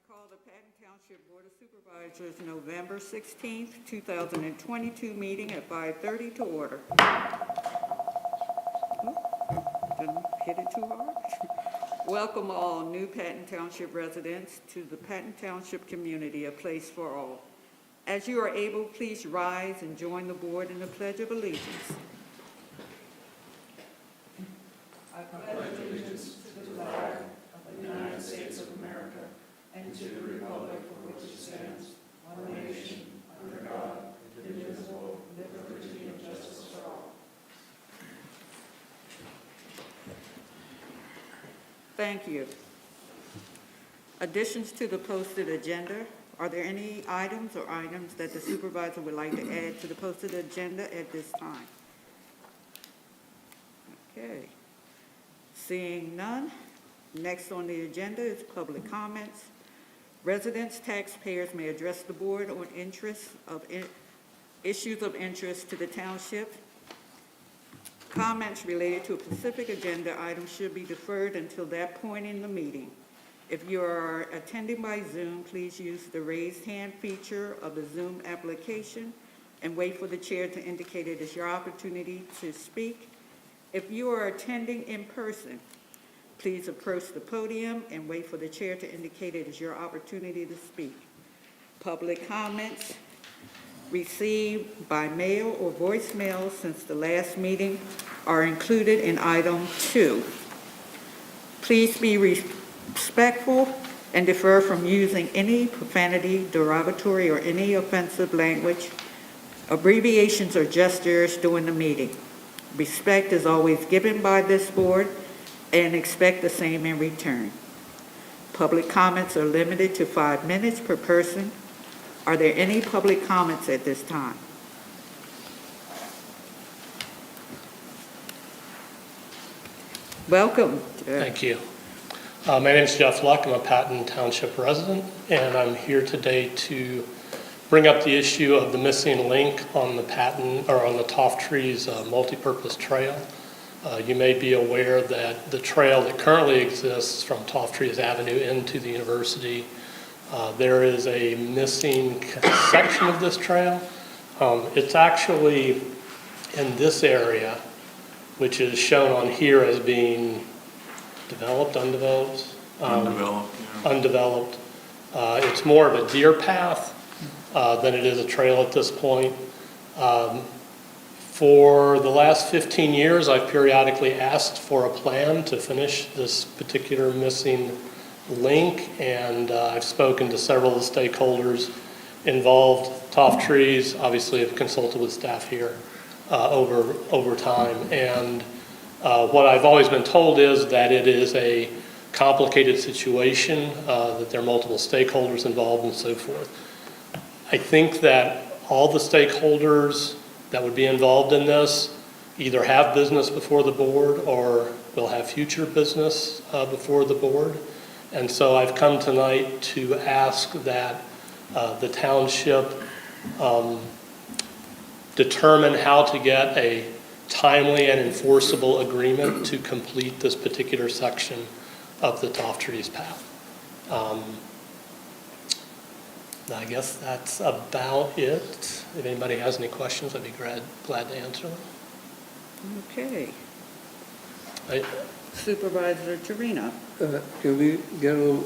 Call the Patton Township Board of Supervisors November 16th, 2022 meeting at 5:30 to order. Didn't hit it too hard. Welcome all new Patton Township residents to the Patton Township community, a place for all. As you are able, please rise and join the board in the Pledge of Allegiance. I pledge allegiance to the flag of the United States of America and to the republic for which it stands, one nation, under God, indivisible, with liberty and justice for all. Thank you. Additions to the posted agenda. Are there any items that the supervisor would like to add to the posted agenda at this time? Okay. Seeing none, next on the agenda is public comments. Residents, taxpayers may address the board on issues of interest to the township. Comments related to a specific agenda item should be deferred until that point in the meeting. If you are attending by Zoom, please use the raised hand feature of the Zoom application and wait for the chair to indicate it is your opportunity to speak. If you are attending in person, please approach the podium and wait for the chair to indicate it is your opportunity to speak. Public comments received by mail or voicemail since the last meeting are included in item 2. Please be respectful and defer from using any profanity, derogatory, or any offensive language, abbreviations, or gestures during the meeting. Respect is always given by this board, and expect the same in return. Public comments are limited to 5 minutes per person. Are there any public comments at this time? Welcome. Thank you. My name is Jeff Luck. I'm a Patton Township resident, and I'm here today to bring up the issue of the missing link on the Patton, or on the Toff Trees multipurpose trail. You may be aware that the trail that currently exists from Toff Trees Avenue into the university, there is a missing section of this trail. It's actually in this area, which is shown on here as being developed, undeveloped? Undeveloped, yeah. Undeveloped. It's more of a deer path than it is a trail at this point. For the last 15 years, I've periodically asked for a plan to finish this particular missing link, and I've spoken to several of the stakeholders involved. Toff Trees, obviously, have consulted with staff here over time, and what I've always been told is that it is a complicated situation, that there are multiple stakeholders involved and so forth. I think that all the stakeholders that would be involved in this either have business before the board or will have future business before the board. And so I've come tonight to ask that the township determine how to get a timely and enforceable agreement to complete this particular section of the Toff Trees path. I guess that's about it. If anybody has any questions, I'd be glad to answer them. Okay. Supervisor Torino. Can we get a little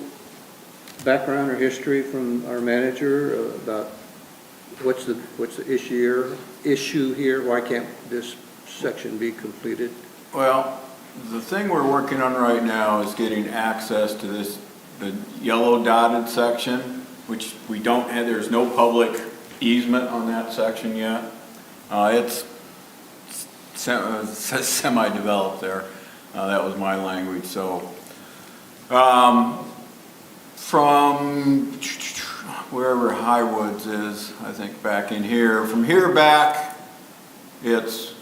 background or history from our manager about what's the issue here? Why can't this section be completed? Well, the thing we're working on right now is getting access to the yellow dotted section, which we don't have. There's no public easement on that section yet. It's semi-developed there. That was my language. So from wherever Highwoods is, I think back in here, from here back, it's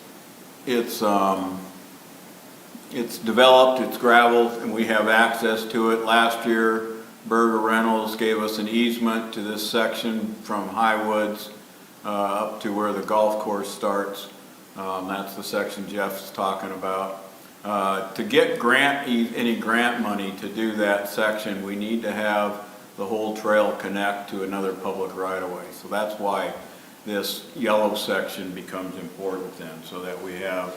developed, it's gravel, and we have access to it. Last year, Berger Reynolds gave us an easement to this section from Highwoods up to where the golf course starts. That's the section Jeff's talking about. To get any grant money to do that section, we need to have the whole trail connect to another public right-of-way. So that's why this yellow section becomes important then, so that we have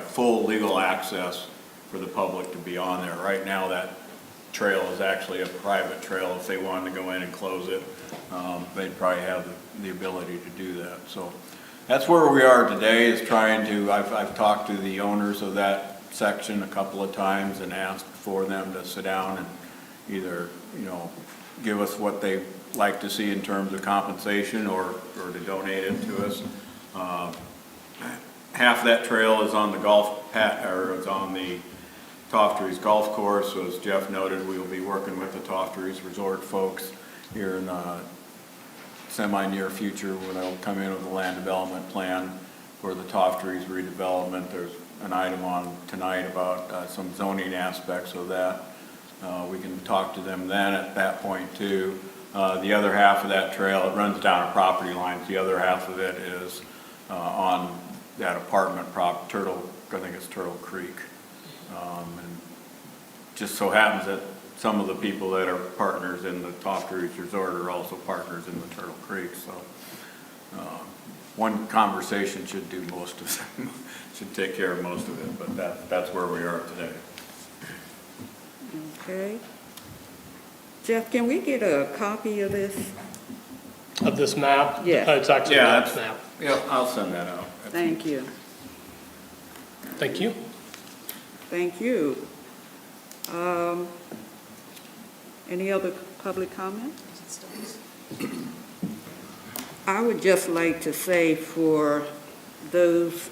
full legal access for the public to be on there. Right now, that trail is actually a private trail. If they wanted to go in and close it, they'd probably have the ability to do that. So that's where we are today, is trying to, I've talked to the owners of that section a couple of times and asked for them to sit down and either, give us what they like to see in terms of compensation or to donate it to us. Half that trail is on the it's on the Tofteries Golf Course. So as Jeff noted, we will be working with the Tofteries Resort folks here in the semi-near future when they'll come in with a land development plan for the Tofteries redevelopment. There's an item on tonight about some zoning aspects of that. We can talk to them then at that point too. The other half of that trail, it runs down a property lines. The other half of it is on that apartment I think it's Turtle Creek. And just so happens that some of the people that are partners in the Tofteries Resort are also partners in the Turtle Creek. So one conversation should do most of it, should take care of most of it, but that's where we are today. Okay. Jeff, can we get a copy of this? Of this map? Yes. It's actually Yeah, a map. that's- Yep, I'll send that out. Thank you. Thank you. Thank you. Any other public comment? I would just like to say for those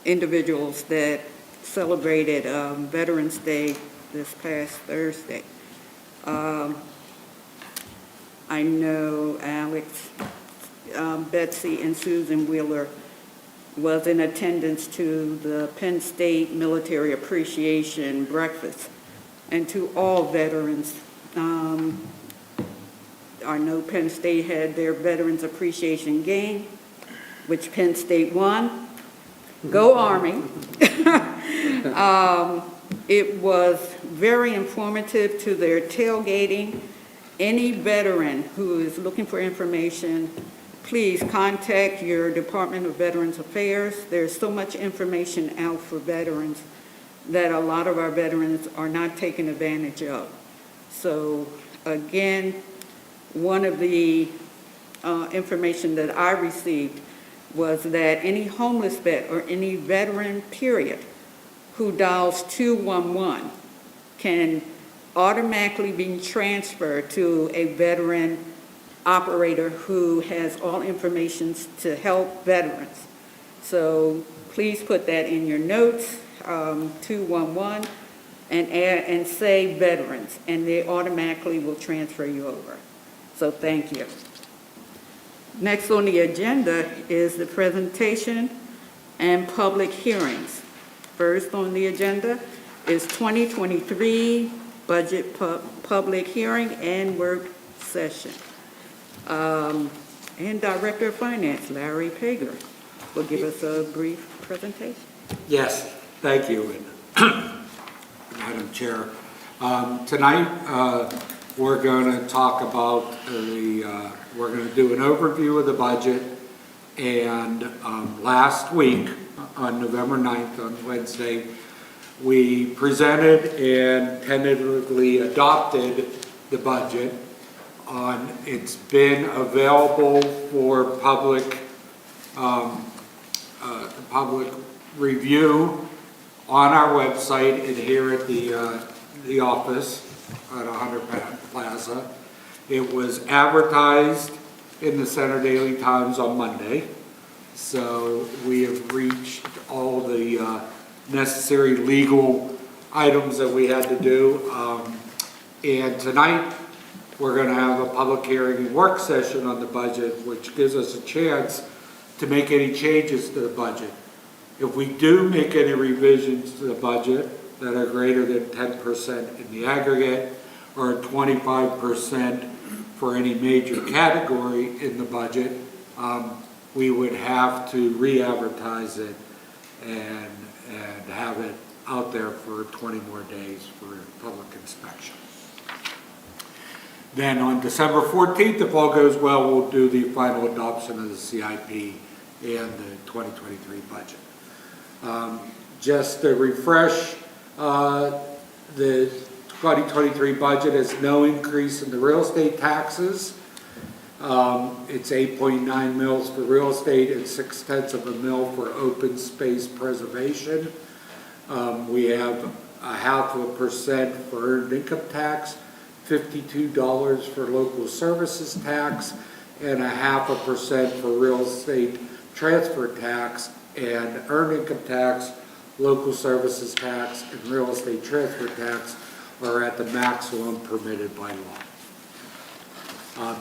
individuals that celebrated Veterans Day this past Thursday, I know Alex, Betsy, and Susan Wheeler was in attendance to the Penn State Military Appreciation Breakfast. And to all veterans, I know Penn State had their Veterans Appreciation Game, which Penn State won. Go Army. It was very informative to their tailgating. Any veteran who is looking for information, please contact your Department of Veterans Affairs. There's so much information out for veterans that a lot of our veterans are not taking advantage of. So again, one of the information that I received was that any homeless vet or any veteran, period, who dials 211 can automatically be transferred to a veteran operator who has all information to help veterans. So please put that in your notes, 211, and say veterans, and they automatically will transfer you over. So thank you. Next on the agenda is the presentation and public hearings. First on the agenda is 2023 budget public hearing and work session. And Director of Finance, Larry Pager, will give us a brief presentation. Yes, thank you, Madam Chair. Tonight, we're going to talk about we're going to do an overview of the budget. And last week, on November 9th, on Wednesday, we presented and tentatively adopted the budget. It's been available for public review on our website and here at the office at 100 Patton Plaza. It was advertised in the Center Daily Times on Monday, so we have reached all the necessary legal items that we had to do. And tonight, we're going to have a public hearing and work session on the budget, which gives us a chance to make any changes to the budget. If we do make any revisions to the budget that are greater than 10% in the aggregate, or 25% for any major category in the budget, we would have to re-advertise it and have it out there for 20 more days for public inspection. Then on December 14th, if all goes well, we'll do the final adoption of the CIP and the 2023 budget. Just to refresh, the 2023 budget has no increase in the real estate taxes. It's 8.9 mils for real estate and 0.6 of a mil for open space preservation. We have 0.5% for earned income tax, $52 for local services tax, and 0.5% for real estate transfer tax, and earned income tax, local services tax, and real estate transfer tax are at the maximum permitted by law.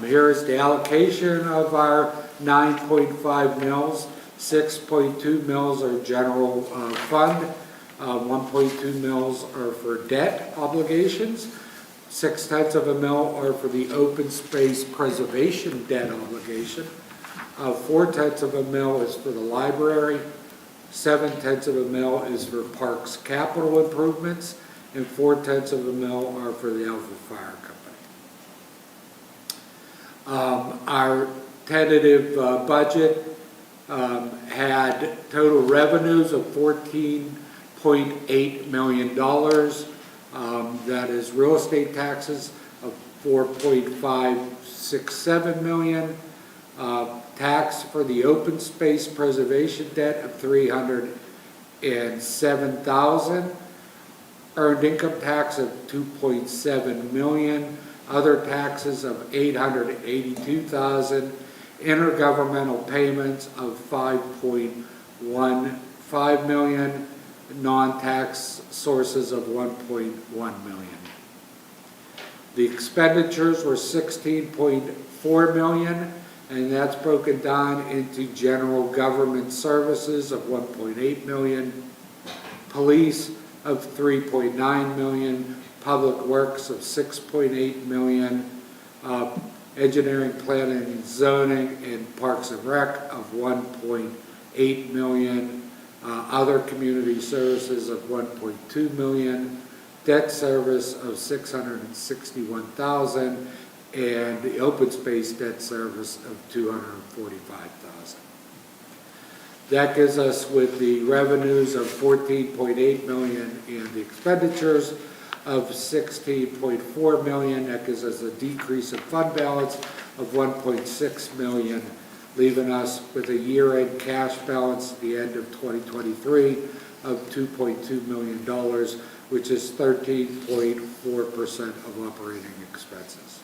Here is the allocation of our 9.5 mils. 6.2 mils are general fund. 1.2 mils are for debt obligations. 0.6 of a mil are for the open space preservation debt obligation. 0.4 of a mil is for the library. 0.7 of a mil is for parks capital improvements, and 0.4 of a mil are for the Alpha Fire Company. Our tentative budget had total revenues of $14.8 million. That is real estate taxes of $4.567 million. Tax for the open space preservation debt of $307,000. Earned income tax of $2.7 million. Other taxes of $882,000. Intergovernmental payments of $5.15 million. Non-tax sources of $1.1 million. The expenditures were $16.4 million, and that's broken down into general government services of $1.8 million, police of $3.9 million, public works of $6.8 million, engineering, planning, and zoning, and parks and rec of $1.8 million, other community services of $1.2 million, debt service of $661,000, and the open space debt service of $245,000. That gives us with the revenues of $14.8 million and the expenditures of $16.4 million. That gives us a decrease in fund balance of $1.6 million, leaving us with a year-end cash balance at the end of 2023 of $2.2 million, which is 13.4% of operating expenses.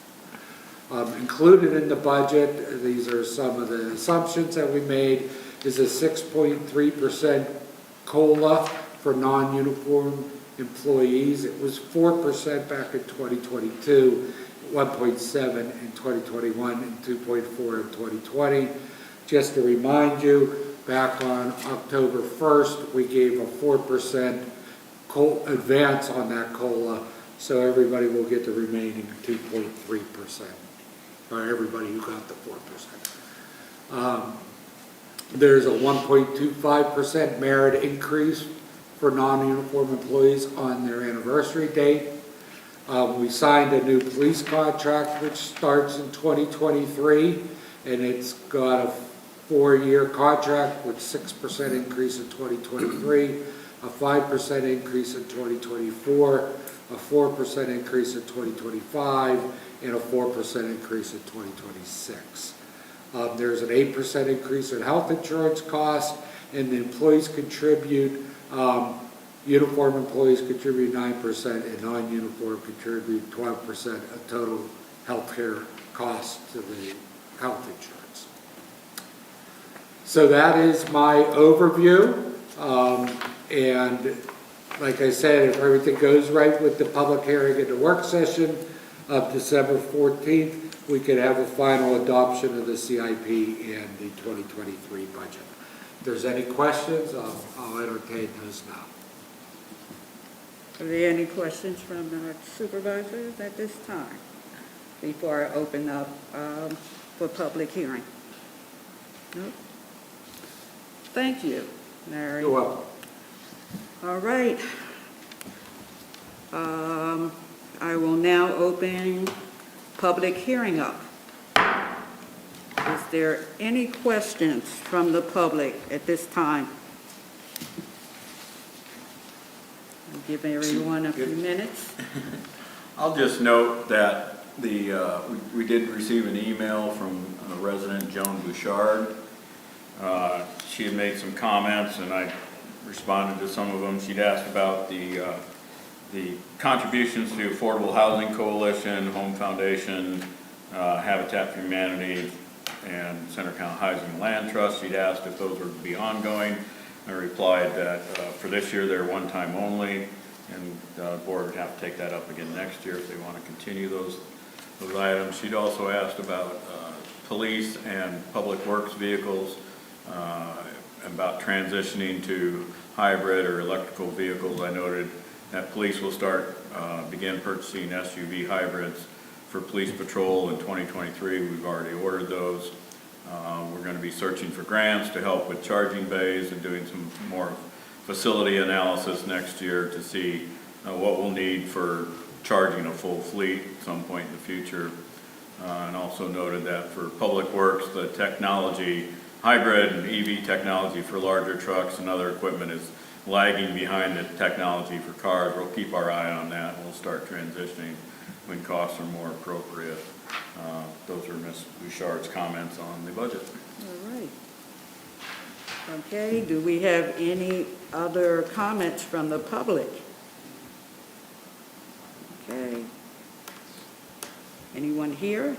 Included in the budget, these are some of the assumptions that we made, is a 6.3% COLA for non-uniform employees. It was 4% back in 2022, 1.7 in 2021, and 2.4 in 2020. Just to remind you, back on October 1st, we gave a 4% advance on that COLA, so everybody will get the remaining 2.3%, or everybody who got the 4%. There's a 1.25% merit increase for non-uniform employees on their anniversary date. We signed a new police contract which starts in 2023, and it's got a 4-year contract with 6% increase in 2023, a 5% increase in 2024, a 4% increase in 2025, and a 4% increase in 2026. There's an 8% increase in health insurance costs, and the employees contribute, uniform employees contribute 9%, and non-uniform contribute 12% of total health care costs to the health insurance. So that is my overview. And like I said, if everything goes right with the public hearing and the work session of December 14th, we could have a final adoption of the CIP and the 2023 budget. If there's any questions, I'll entertain those now. Are there any questions from the supervisors at this time before I open up for public hearing? Nope. Thank you, Larry. You're welcome. All right. I will now open public hearing up. Is there any questions from the public at this time? I'll give everyone a few minutes. I'll just note that we did receive an email from resident Joan Bouchard. She had made some comments and I responded to some of them. She'd asked about the contributions to Affordable Housing Coalition, Home Foundation, Habitat for Humanity, and Center County Housing and Land Trust. She'd asked if those were to be ongoing. I replied that for this year they're one time only, and the board would have to take that up again next year if they want to continue those items. She'd also asked about police and public works vehicles, about transitioning to hybrid or electrical vehicles. I noted that police will begin purchasing SUV hybrids for police patrol in 2023. We've already ordered those. We're going to be searching for grants to help with charging bays and doing some more facility analysis next year to see what we'll need for charging a full fleet at some point in the future. And also noted that for public works, the technology, hybrid and EV technology for larger trucks and other equipment is lagging behind the technology for cars. We'll keep our eye on that. We'll start transitioning when costs are more appropriate. Those are Ms. Bouchard's comments on the budget. All right. Okay, do we have any other comments from the public? Okay. Anyone here?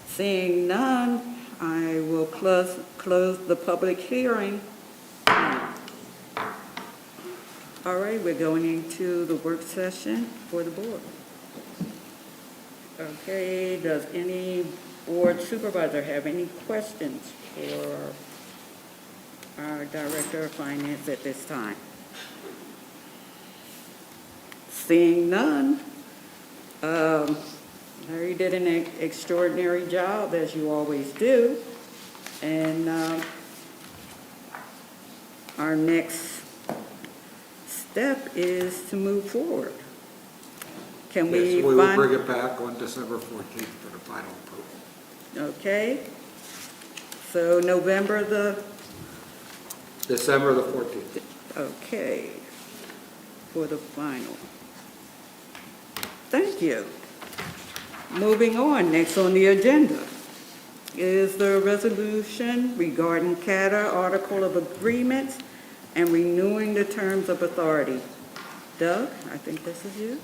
Seeing none, I will close the public hearing. All right, we're going into the work session for the board. Okay, does any board supervisor have any questions for our Director of Finance at this time? Seeing none, Larry did an extraordinary job, as you always do, and our next step is to move forward. Can we Yes, we will find? bring it back on December 14th for the final approval. Okay. So November the, December the 14th. okay, for the final. Thank you. Moving on, next on the agenda is the resolution regarding CATA Article of Agreements and renewing the terms of authority. Doug, I think this is you.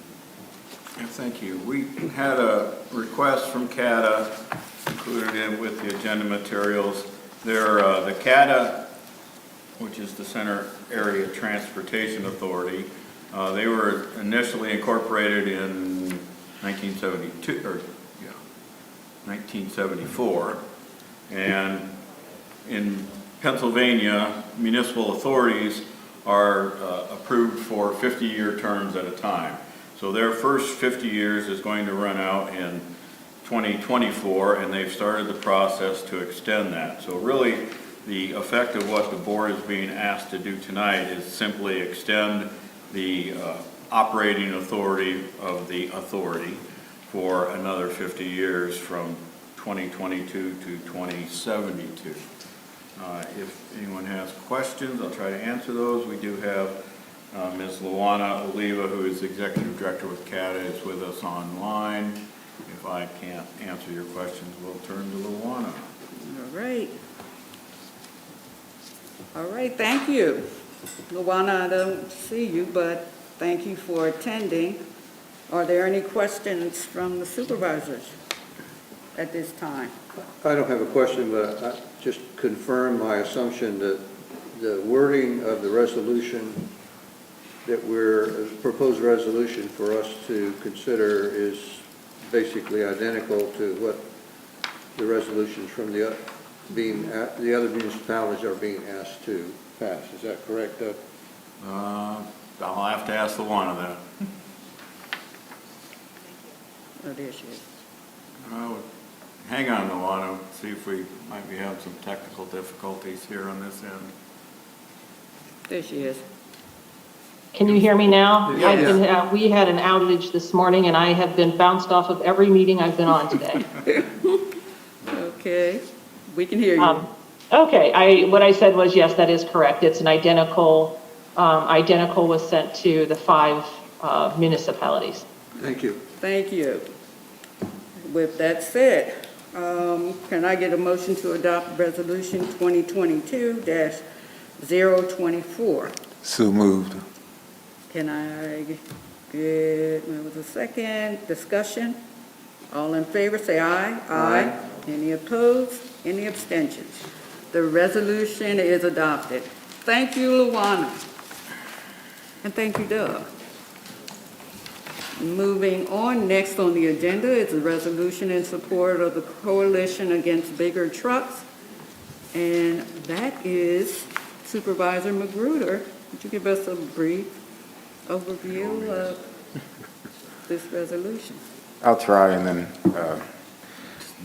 Thank you. We had a request from CATA included in with the agenda materials. They're the CATA, which is the Center Area Transportation Authority. They were initially incorporated in 1974, and in Pennsylvania, municipal authorities are approved for 50-year terms at a time. So their first 50 years is going to run out in 2024, and they've started the process to extend that. So really, the effect of what the board is being asked to do tonight is simply extend the operating authority of the authority for another 50 years from 2022 to 2072. If anyone has questions, I'll try to answer those. We do have Ms. Luana Oliva, who is Executive Director with CATA, is with us online. If I can't answer your questions, we'll turn to Luana. All right. All right, thank you. Luana, I don't see you, but thank you for attending. Are there any questions from the supervisors at this time? I don't have a question, but I just confirm my assumption that the wording of the resolution that proposed resolution for us to consider is basically identical to what the resolutions from the other municipalities are being asked to pass. Is that correct, Doug? I'll have to ask Luana that. Oh, there she is. Hang on, Luana, see if we might be having some technical difficulties here on this end. There she is. Can you hear me now? Yeah. I've been, we had an outage this morning, and I have been bounced off of every meeting I've been on today. Okay, we can hear you. Okay, what I said was, yes, that is correct. It's an identical, identical was sent to the 5 municipalities. Thank you. Thank you. With that said, can I get a motion to adopt Resolution 2022-024? So moved. Can I get, there was a second, discussion? All in favor, say aye. Aye. Any opposed? Any abstentions? The resolution is adopted. Thank you, Luana. And thank you, Doug. Moving on, next on the agenda is a resolution in support of the Coalition Against Bigger Trucks. And that is Supervisor Magruder. Would you give us a brief overview of this resolution? I'll try, and then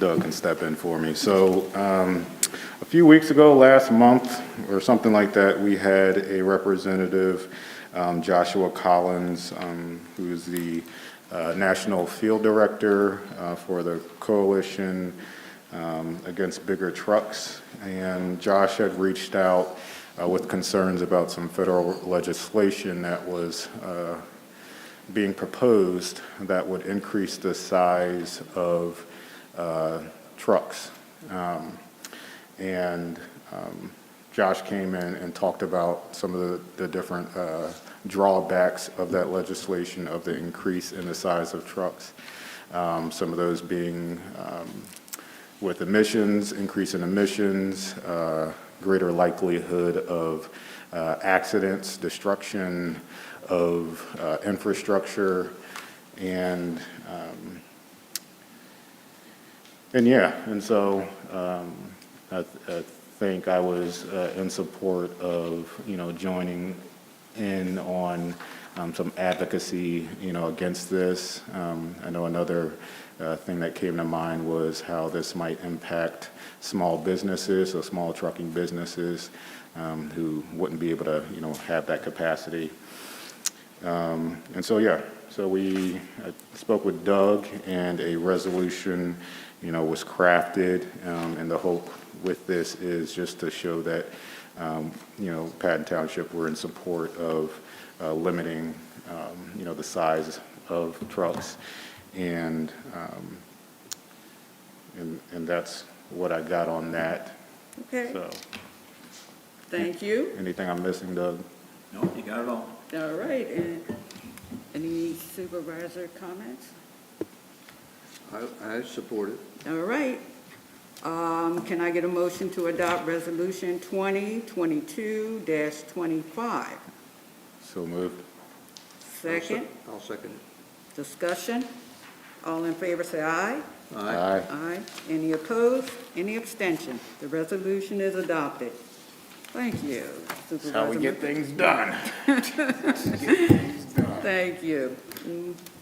Doug can step in for me. So a few weeks ago, last month or something like that, we had a representative, Joshua Collins, who's the National Field Director for the Coalition Against Bigger Trucks. And Josh had reached out with concerns about some federal legislation that was being proposed that would increase the size of trucks. Josh came in and talked about some of the different drawbacks of that legislation, of the increase in the size of trucks. Some of those being with emissions, increase in emissions, greater likelihood of accidents, destruction of infrastructure, and so I think I was in support of, joining in on some advocacy, against this. I know another thing that came to mind was how this might impact small businesses, so small trucking businesses who wouldn't be able to, have that capacity. So I spoke with Doug, and a resolution, was crafted, and the hope with this is just to show that, Patton Township, we're in support of limiting, the size of trucks, and that's what I got on that. Okay, So, thank you. anything I'm missing, Doug? No, you got it all. All right, and any supervisor comments? I support it. All right. Can I get a motion to adopt Resolution 2022-25? So moved. Second, I'll second it. discussion? All in favor, say aye. Aye. Aye. Any opposed? Any abstention? The resolution is adopted. Thank you, Supervisor. How we get things done. Thank you.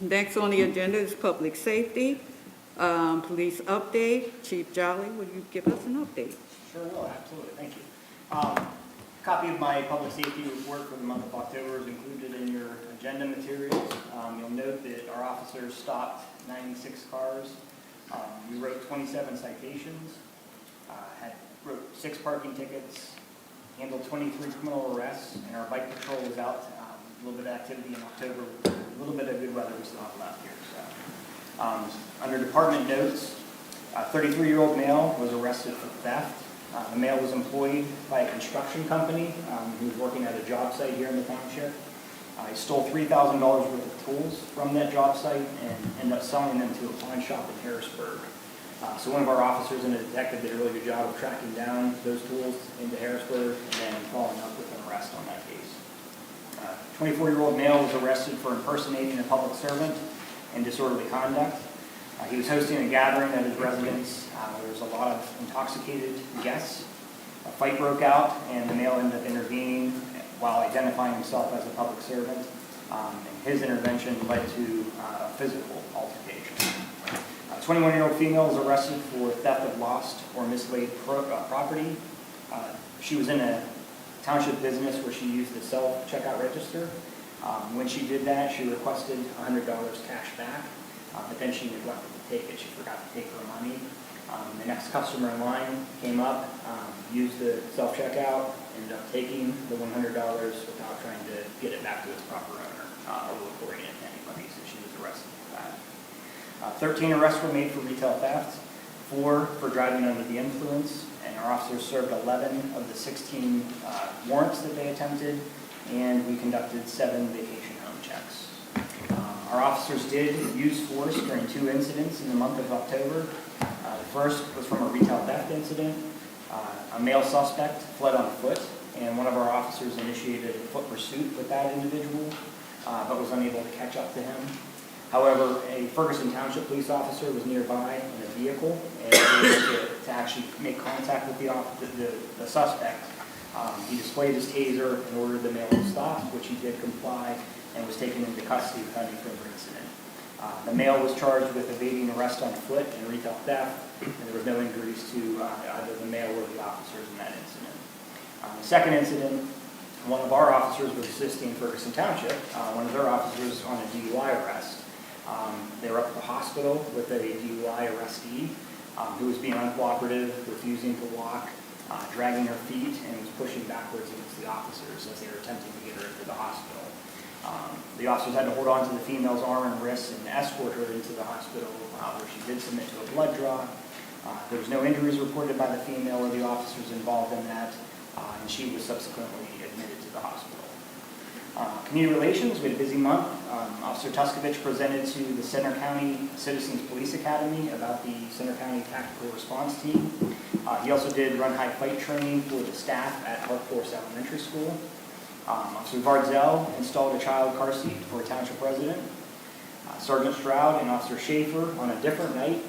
Next on the agenda is public safety. Police update. Chief Jolly, will you give us an update? Sure will, absolutely, thank you. Copy of my public safety report for the month of October is included in your agenda materials. You'll note that our officers stopped 96 cars. We wrote 27 citations, wrote 6 parking tickets, handled 23 criminal arrests, and our bike patrol was out. A little bit of activity in October, a little bit of good weather we still have left here. So, under department notes, a 33-year-old male was arrested for theft. The male was employed by a construction company who was working at a job site here in the township. He stole $3,000 worth of tools from that job site and ended up selling them to a pawn shop in Harrisburg. So one of our officers and a detective did a really good job of tracking down those tools into Harrisburg and then following up with an arrest on that case. 24-year-old male was arrested for impersonating a public servant and disorderly conduct. He was hosting a gathering at his residence. There was a lot of intoxicated guests. A fight broke out, and the male ended up intervening while identifying himself as a public servant. And his intervention led to a physical altercation. A 21-year-old female was arrested for theft of lost or mislaid property. She was in a township business where she used the self-checkout register. When she did that, she requested $100 cash back, but then she neglected to take it. She forgot to take her money. The next customer in line came up, used the self-checkout, ended up taking the $100 without trying to get it back to its proper owner or reporting it to anybody, so she was arrested for that. 13 arrests were made for retail theft, 4 for driving under the influence, and our officers served 11 of the 16 warrants that they attempted, and we conducted 7 vacation home checks. Our officers did use force during 2 incidents in the month of October. The first was from a retail theft incident. A male suspect fled on foot, and one of our officers initiated a foot pursuit with that individual, but was unable to catch up to him. However, a Ferguson Township police officer was nearby in a vehicle and was able to actually make contact with the suspect. He displayed his taser and ordered the male to stop, which he did comply, and was taken into custody without any further incident. The male was charged with evading arrest on foot and retail theft, and there was no injuries to either the male or the officers in that incident. The second incident, one of our officers was assisting Ferguson Township, one of their officers on a DUI arrest. They were up at the hospital with a DUI arrestee who was being uncooperative, refusing to walk, dragging her feet, and was pushing backwards against the officers as they were attempting to get her into the hospital. The officers had to hold on to the female's arm and wrist and escort her into the hospital where she did submit to a blood draw. There was no injuries reported by the female or the officers involved in that, and she was subsequently admitted to the hospital. Community relations, we had a busy month. Officer Tuskovich presented to the Center County Citizens Police Academy about the Center County Tactical Response Team. He also did run high fight training for the staff at Park Forest Elementary School. Officer Vardzell installed a child car seat for a township resident. Sergeant Stroud and Officer Schaefer on a different night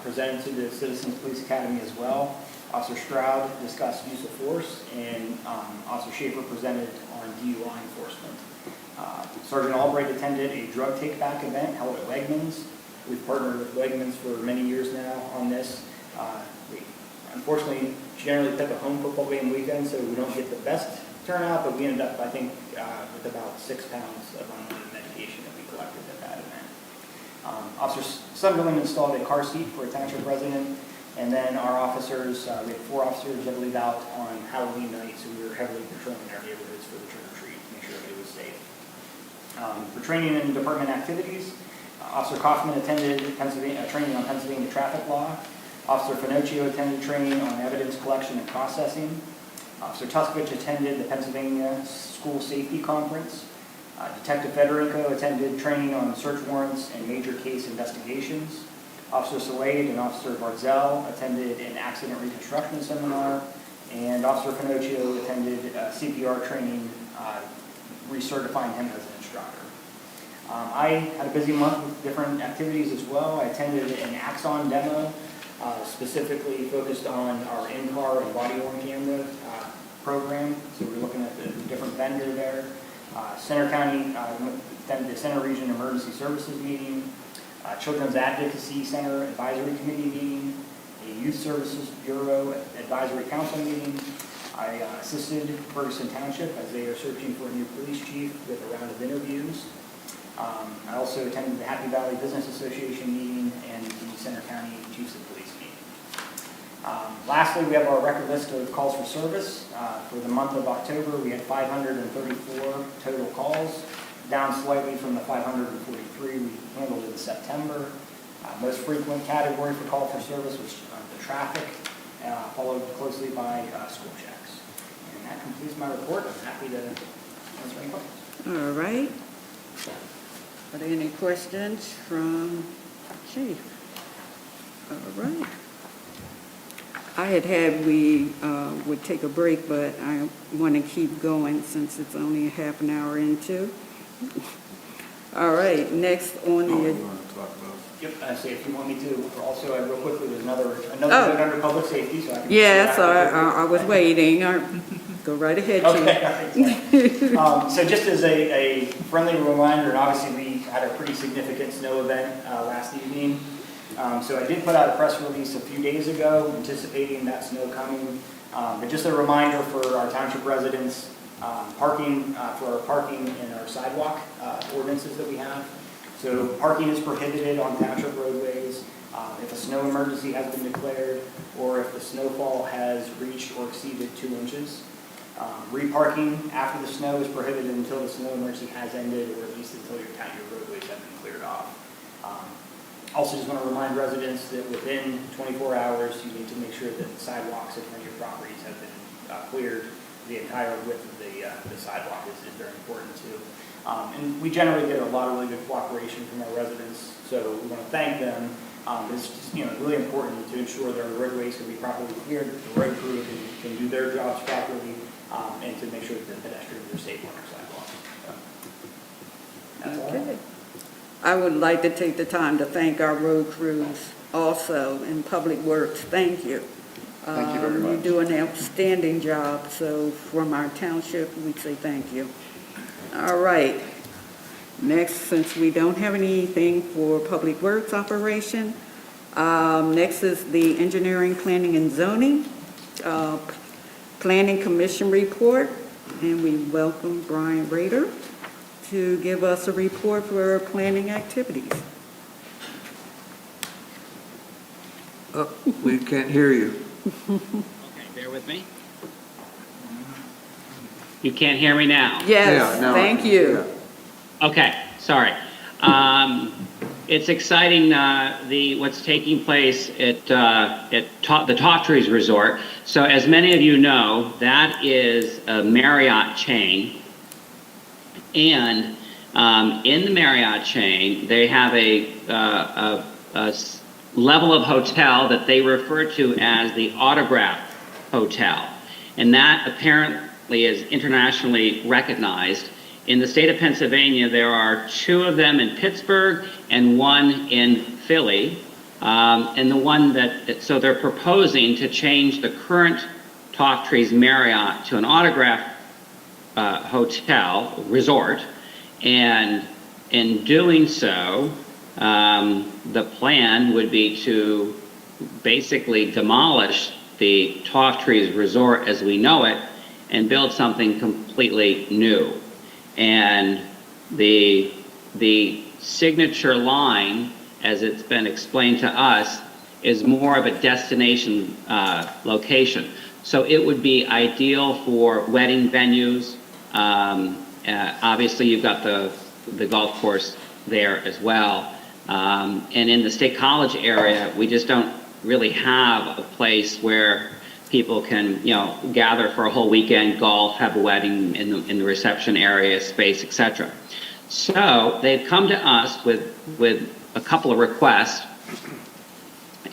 presented to the Citizens Police Academy as well. Officer Stroud discussed use of force, and Officer Schaefer presented on DUI enforcement. Sergeant Albright attended a drug take-back event held at Wegmans. We've partnered with Wegmans for many years now on this. We unfortunately generally pick a home football game weekend, so we don't get the best turnout, but we ended up, I think, with about 6 pounds of unwanted medication that we collected at that event. Officer Sunderland installed a car seat for a township resident, and then our officers, we had 4 officers, I believe, out on Halloween night, so we were heavily patrolling our neighborhoods for the trick-or-treat to make sure everybody was safe. For training and department activities, Officer Kaufman attended training on Pennsylvania traffic law. Officer Finocchio attended training on evidence collection and processing. Officer Tuskovich attended the Pennsylvania School Safety Conference. Detective Federico attended training on search warrants and major case investigations. Officer Salade and Officer Vardzell attended an accident reconstruction seminar, and Officer Finocchio attended CPR training, recertifying him as an instructor. I had a busy month with different activities as well. I attended an Axon demo, specifically focused on our in-car and body-worn camera program. So we're looking at the different vendor there. Center County, attended the Center Region Emergency Services meeting, Children's Advocacy Center Advisory Committee meeting, a Youth Services Bureau Advisory Council meeting. I assisted Ferguson Township as they are searching for a new police chief with a round of interviews. I also attended the Happy Valley Business Association meeting and the Center County Chiefs of Police meeting. Lastly, we have our record list of calls for service. For the month of October, we had 534 total calls, down slightly from the 543 we handled in September. Most frequent category for call for service was the traffic, followed closely by school checks. And that completes my report. I'm happy to answer any questions. All right. Are there any questions from Chief? All right. I had we would take a break, but I want to keep going since it's only a half an hour into. All right, next on the... want to talk about? Yep, I say if you want me to. Also, real quickly, there's another note under public safety, so I can... Yes, I was waiting. Go right ahead, Chief. Okay, all right. So just as a friendly reminder, and obviously we had a pretty significant snow event last evening. So I did put out a press release a few days ago anticipating that snow coming. But just a reminder for our township residents, Parking, for our parking and our sidewalk ordinances that we have. So parking is prohibited on township roadways if a snow emergency has been declared or if the snowfall has reached or exceeded 2 inches. Reparking after the snow is prohibited until the snow emergency has ended, or at least until your roadways have been cleared off. Also just want to remind residents that within 24 hours, you need to make sure that the sidewalks in front of your properties have been cleared. The entire width of the sidewalk is very important too. And we generally get a lot of really good cooperation from our residents, so we want to thank them. It's just, really important to ensure that our roadways can be properly cleared, that the road crew can do their jobs properly, and to make sure that the pedestrians are safe on our sidewalks. So, that's all I have. Okay. I would like to take the time to thank our road crews also in Public Works. Thank you. Thank you very much. You do an outstanding job, so from our township, we say thank you. All right. Next, since we don't have anything for Public Works operation, next is the Engineering, Planning, and Zoning Planning Commission report, and we welcome Brian Rader to give us a report for planning activities. We can't hear you. Okay, bear with me. You can't hear me now? Yes, Yeah, now I thank can. you. Okay, sorry. It's exciting, what's taking place at the Tawtrees Resort. So as many of you know, that is a Marriott chain. And in the Marriott chain, they have a level of hotel that they refer to as the Autograph Hotel. And that apparently is internationally recognized. In the state of Pennsylvania, there are 2 of them in Pittsburgh and 1 in Philly. And the one so they're proposing to change the current Tawtrees Marriott to an Autograph hotel resort, and in doing so, the plan would be to basically demolish the Tawtrees Resort as we know it and build something completely new. And the signature line, as it's been explained to us, is more of a destination location. So it would be ideal for wedding venues. Obviously, you've got the golf course there as well. And in the State College area, we just don't really have a place where people can, gather for a whole weekend, golf, have a wedding in the reception area, space, etc. So they've come to us with a couple of requests.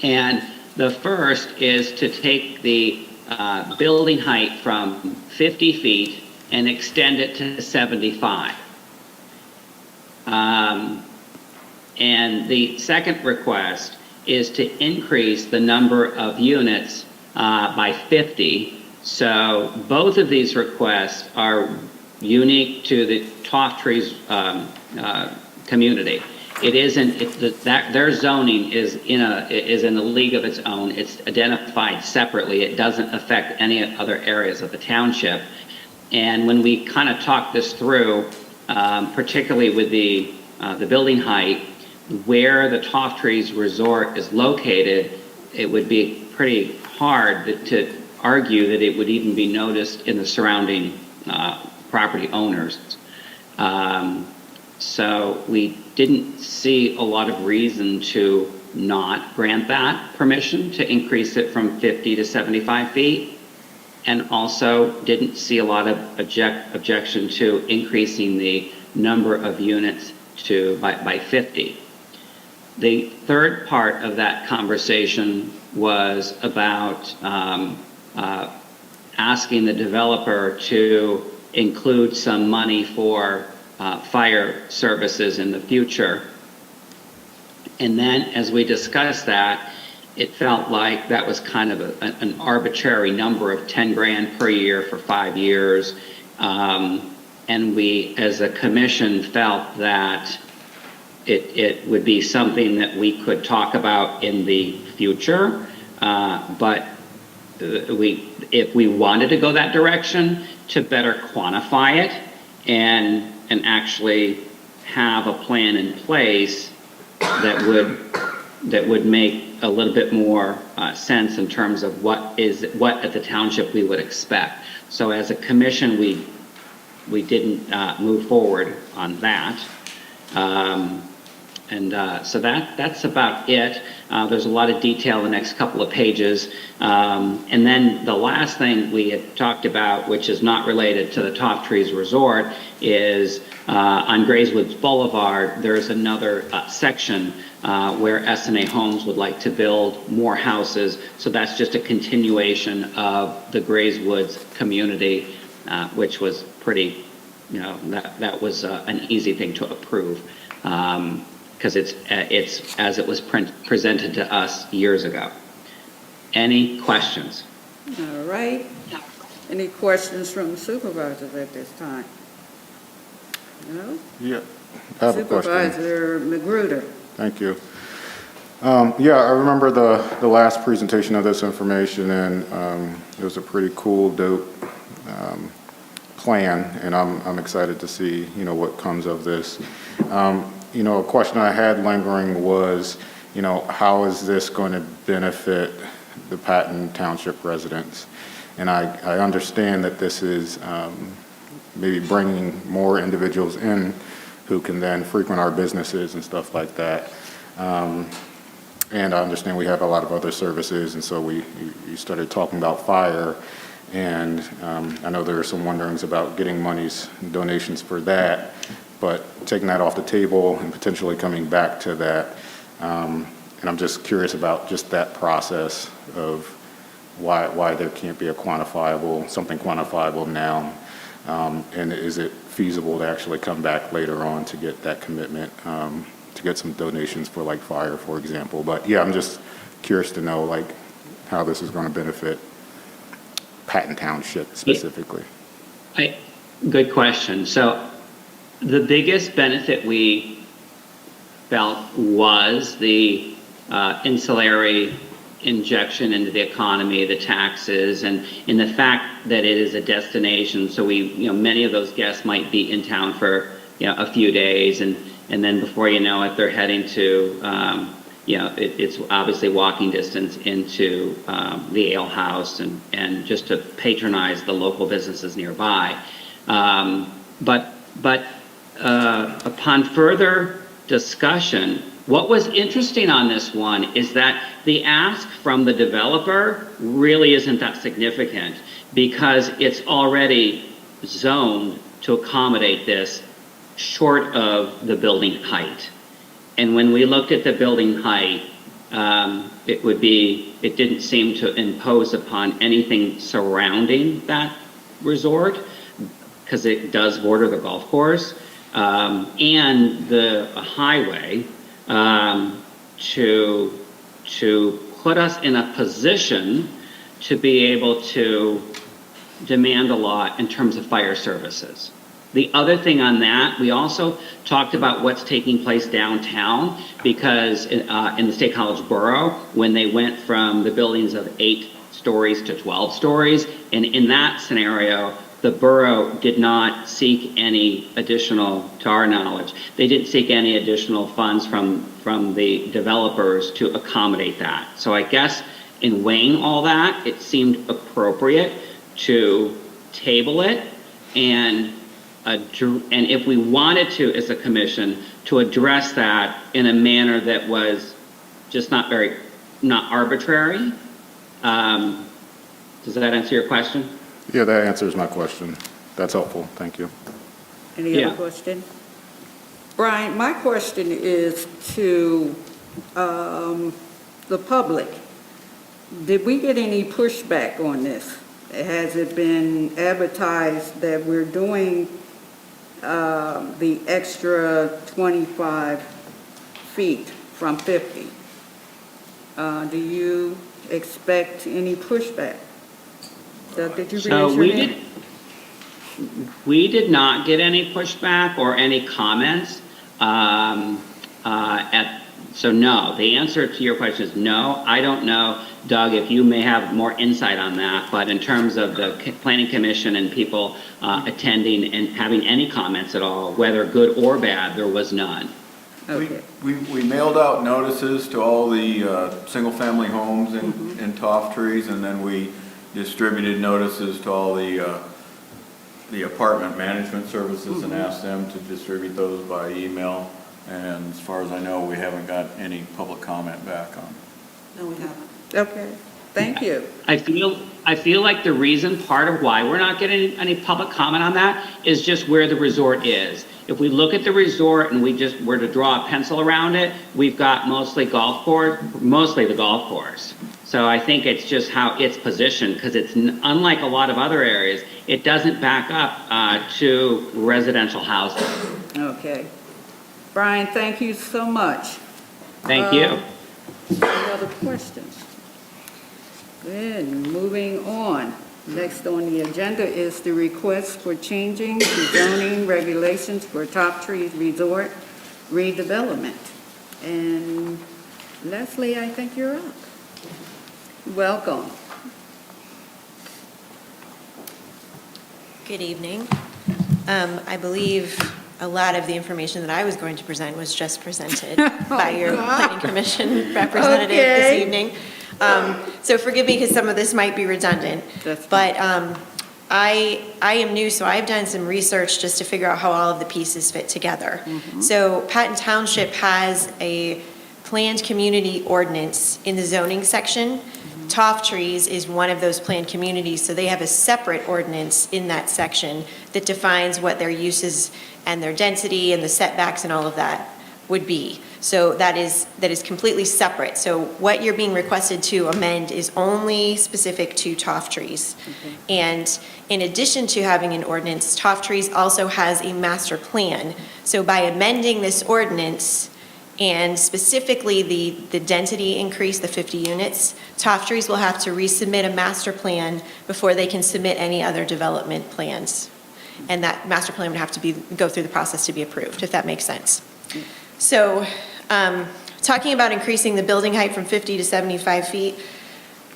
And the first is to take the building height from 50 feet and extend it to 75. And the second request is to increase the number of units by 50. So both of these requests are unique to the Tawtrees community. It isn't, their zoning is in a league of its own. It's identified separately. It doesn't affect any other areas of the township. And when we kind of talk this through, particularly with the building height, where the Tawtrees Resort is located, it would be pretty hard to argue that it would even be noticed in the surrounding property owners. So we didn't see a lot of reason to not grant that permission to increase it from 50 to 75 feet, and also didn't see a lot of objection to increasing the number of units by 50. The third part of that conversation was about asking the developer to include some money for fire services in the future. And then as we discussed that, it felt like that was kind of an arbitrary number of 10 grand per year for 5 years. And we, as a commission, felt that it would be something that we could talk about in the future, but if we wanted to go that direction, to better quantify it and actually have a plan in place that would make a little bit more sense in terms of what at the township we would expect. So as a commission, we didn't move forward on that. So that's about it. There's a lot of detail in the next couple of pages. And then the last thing we had talked about, which is not related to the Top Trees Resort, is on Grayswoods Boulevard, there's another section where S&A Homes would like to build more houses. So that's just a continuation of the Grayswoods community, which was pretty, that was an easy thing to approve. Because it's as it was presented to us years ago. Any questions? All right. Any questions from the supervisors at this time? No? Yeah, I have a question. Supervisor Magruder. Thank you. Yeah, I remember the last presentation of this information, and it was a pretty cool, dope plan, and I'm excited to see, what comes of this. A question I had lingering was, how is this going to benefit the Patton Township residents? And I understand that this is maybe bringing more individuals in who can then frequent our businesses and stuff like that. And I understand we have a lot of other services, and so you started talking about fire, and I know there are some wonderings about getting monies, donations for that. But taking that off the table and potentially coming back to that, and I'm just curious about just that process of why there can't be something quantifiable now, and is it feasible to actually come back later on to get that commitment, to get some donations for like fire, for example. But yeah, I'm just curious to know how this is going to benefit Patton Township specifically. Good question. So the biggest benefit we felt was the ancillary injection into the economy, the taxes, and in the fact that it is a destination. So many of those guests might be in town for a few days, and then before you know it, they're heading to it's obviously walking distance into the ale house and just to patronize the local businesses nearby. But upon further discussion, what was interesting on this one is that the ask from the developer really isn't that significant because it's already zoned to accommodate this short of the building height. And when we looked at the building height, it didn't seem to impose upon anything surrounding that resort because it does border the golf course. And the highway to put us in a position to be able to demand a lot in terms of fire services. The other thing on that, we also talked about what's taking place downtown because in the State College Borough, when they went from the buildings of 8 stories to 12 stories, and in that scenario, the borough did not seek any additional, to our knowledge, they didn't seek any additional funds from the developers to accommodate that. So I guess in weighing all that, it seemed appropriate to table it and if we wanted to, as a commission, to address that in a manner that was just not arbitrary. Does that answer your question? Yeah, that answers my question. That's helpful. Thank you. Any other question? Brian, my question is to the public. Did we get any pushback on this? Has it been advertised that we're doing the extra 25 feet from 50? Do you expect any pushback? Did you So raise your hand? we did not get any pushback or any comments So no, the answer to your question is no. I don't know, Doug, if you may have more insight on that, but in terms of the Planning Commission and people attending and having any comments at all, whether good or bad, there was none. Okay. We mailed out notices to all the single-family homes in Toft Trees, and then we distributed notices to all the apartment management services and asked them to distribute those by email. And as far as I know, we haven't got any public comment back on. No, we haven't. Okay, thank you. I feel like the reason, part of why we're not getting any public comment on that is just where the resort is. If we look at the resort and we just were to draw a pencil around it, we've got mostly the golf course. So I think it's just how it's positioned, because it's unlike a lot of other areas, it doesn't back up to residential housing. Okay. Brian, thank you so much. Thank you. Any other questions? Good, moving on. Next on the agenda is the request for changing the zoning regulations for Top Trees Resort redevelopment. And Leslie, I think you're up. Welcome. Good evening. I believe a lot of the information that I was going to present was just presented by your Planning Commission representative this Okay. evening. So forgive me because some of this might be redundant. That's fine. But I am new, so I've done some research just to figure out how all of the pieces fit together. So Patton Township has a planned community ordinance in the zoning section. Toft Trees is one of those planned communities, so they have a separate ordinance in that section that defines what their uses and their density and the setbacks and all of that would be. So that is completely separate. So what you're being requested to amend is only specific to Toft Trees. And in addition to having an ordinance, Toft Trees also has a master plan. So by amending this ordinance, and specifically the density increase, the 50 units, Toft Trees will have to resubmit a master plan before they can submit any other development plans. And that master plan would have to go through the process to be approved, if that makes sense. So, talking about increasing the building height from 50 to 75 feet,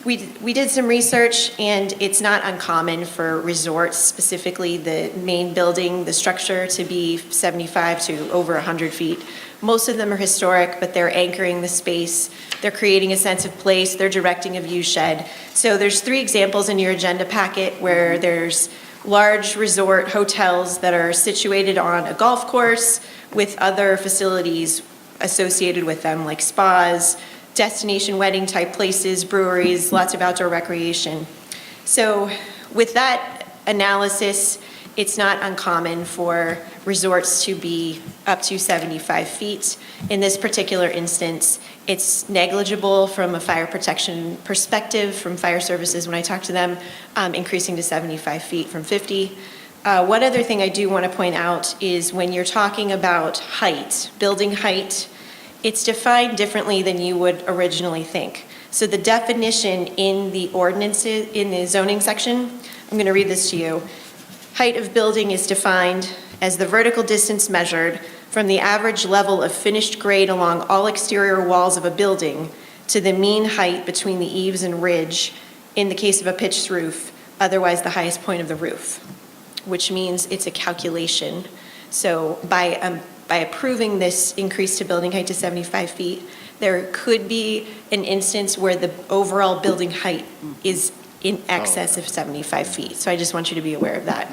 we did some research, and it's not uncommon for resorts, specifically the main building, the structure, to be 75 to over 100 feet. Most of them are historic, but they're anchoring the space. They're creating a sense of place. They're directing a view shed. So there's 3 examples in your agenda packet where there's large resort hotels that are situated on a golf course with other facilities associated with them, like spas, destination wedding type places, breweries, lots of outdoor recreation. So with that analysis, it's not uncommon for resorts to be up to 75 feet. In this particular instance, it's negligible from a fire protection perspective from fire services when I talk to them, increasing to 75 feet from 50. One other thing I do want to point out is when you're talking about height, building height, it's defined differently than you would originally think. So the definition in the ordinances, in the zoning section, I'm going to read this to you. Height of building is defined as the vertical distance measured from the average level of finished grade along all exterior walls of a building to the mean height between the eaves and ridge in the case of a pitched roof, otherwise the highest point of the roof, which means it's a calculation. So by approving this increase to building height to 75 feet, there could be an instance where the overall building height is in excess of 75 feet. So I just want you to be aware of that.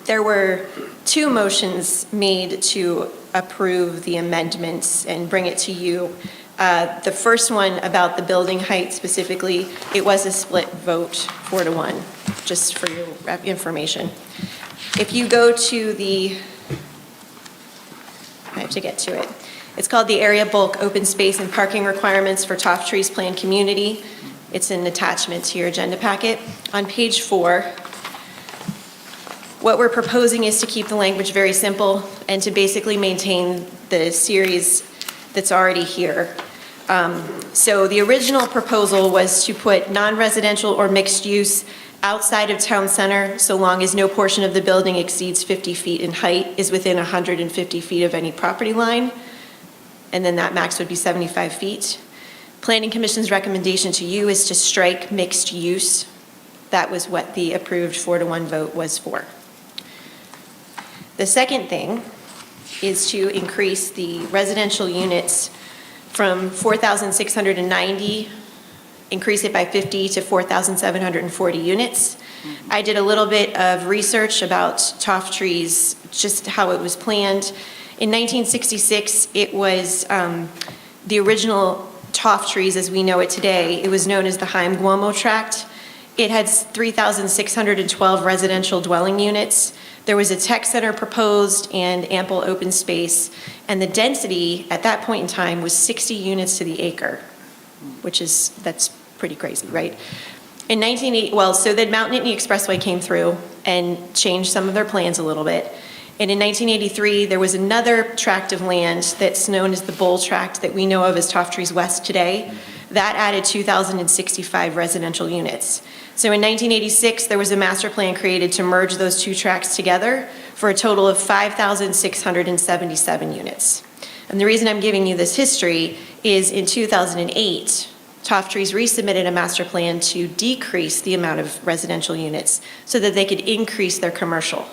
There were 2 motions made to approve the amendments and bring it to you. The first one about the building height specifically, it was a split vote, 4-1, just for your information. If you go to I have to get to it. It's called the Area Bulk Open Space and Parking Requirements for Toft Trees Planned Community. It's an attachment to your agenda packet. On page 4, what we're proposing is to keep the language very simple and to basically maintain the series that's already here. So the original proposal was to put non-residential or mixed use outside of town center, so long as no portion of the building exceeds 50 feet in height, is within 150 feet of any property line, and then that max would be 75 feet. Planning Commission's recommendation to you is to strike mixed use. That was what the approved 4-to-1 vote was for. The second thing is to increase the residential units from 4,690, increase it by 50 to 4,740 units. I did a little bit of research about Toftree's, just how it was planned. In 1966, it was the original Toftree's as we know it today. It was known as the Heim-Guomo Tract. It had 3,612 residential dwelling units. There was a tech center proposed and ample open space, and the density at that point in time was 60 units to the acre, that's pretty crazy, right? In 1980, so then Mount Nittany Expressway came through and changed some of their plans a little bit. And in 1983, there was another tract of land that's known as the Bull Tract that we know of as Toftree's West today. That added 2,065 residential units. So in 1986, there was a master plan created to merge those two tracts together for a total of 5,677 units. And the reason I'm giving you this history is in 2008, Toftree's resubmitted a master plan to decrease the amount of residential units so that they could increase their commercial.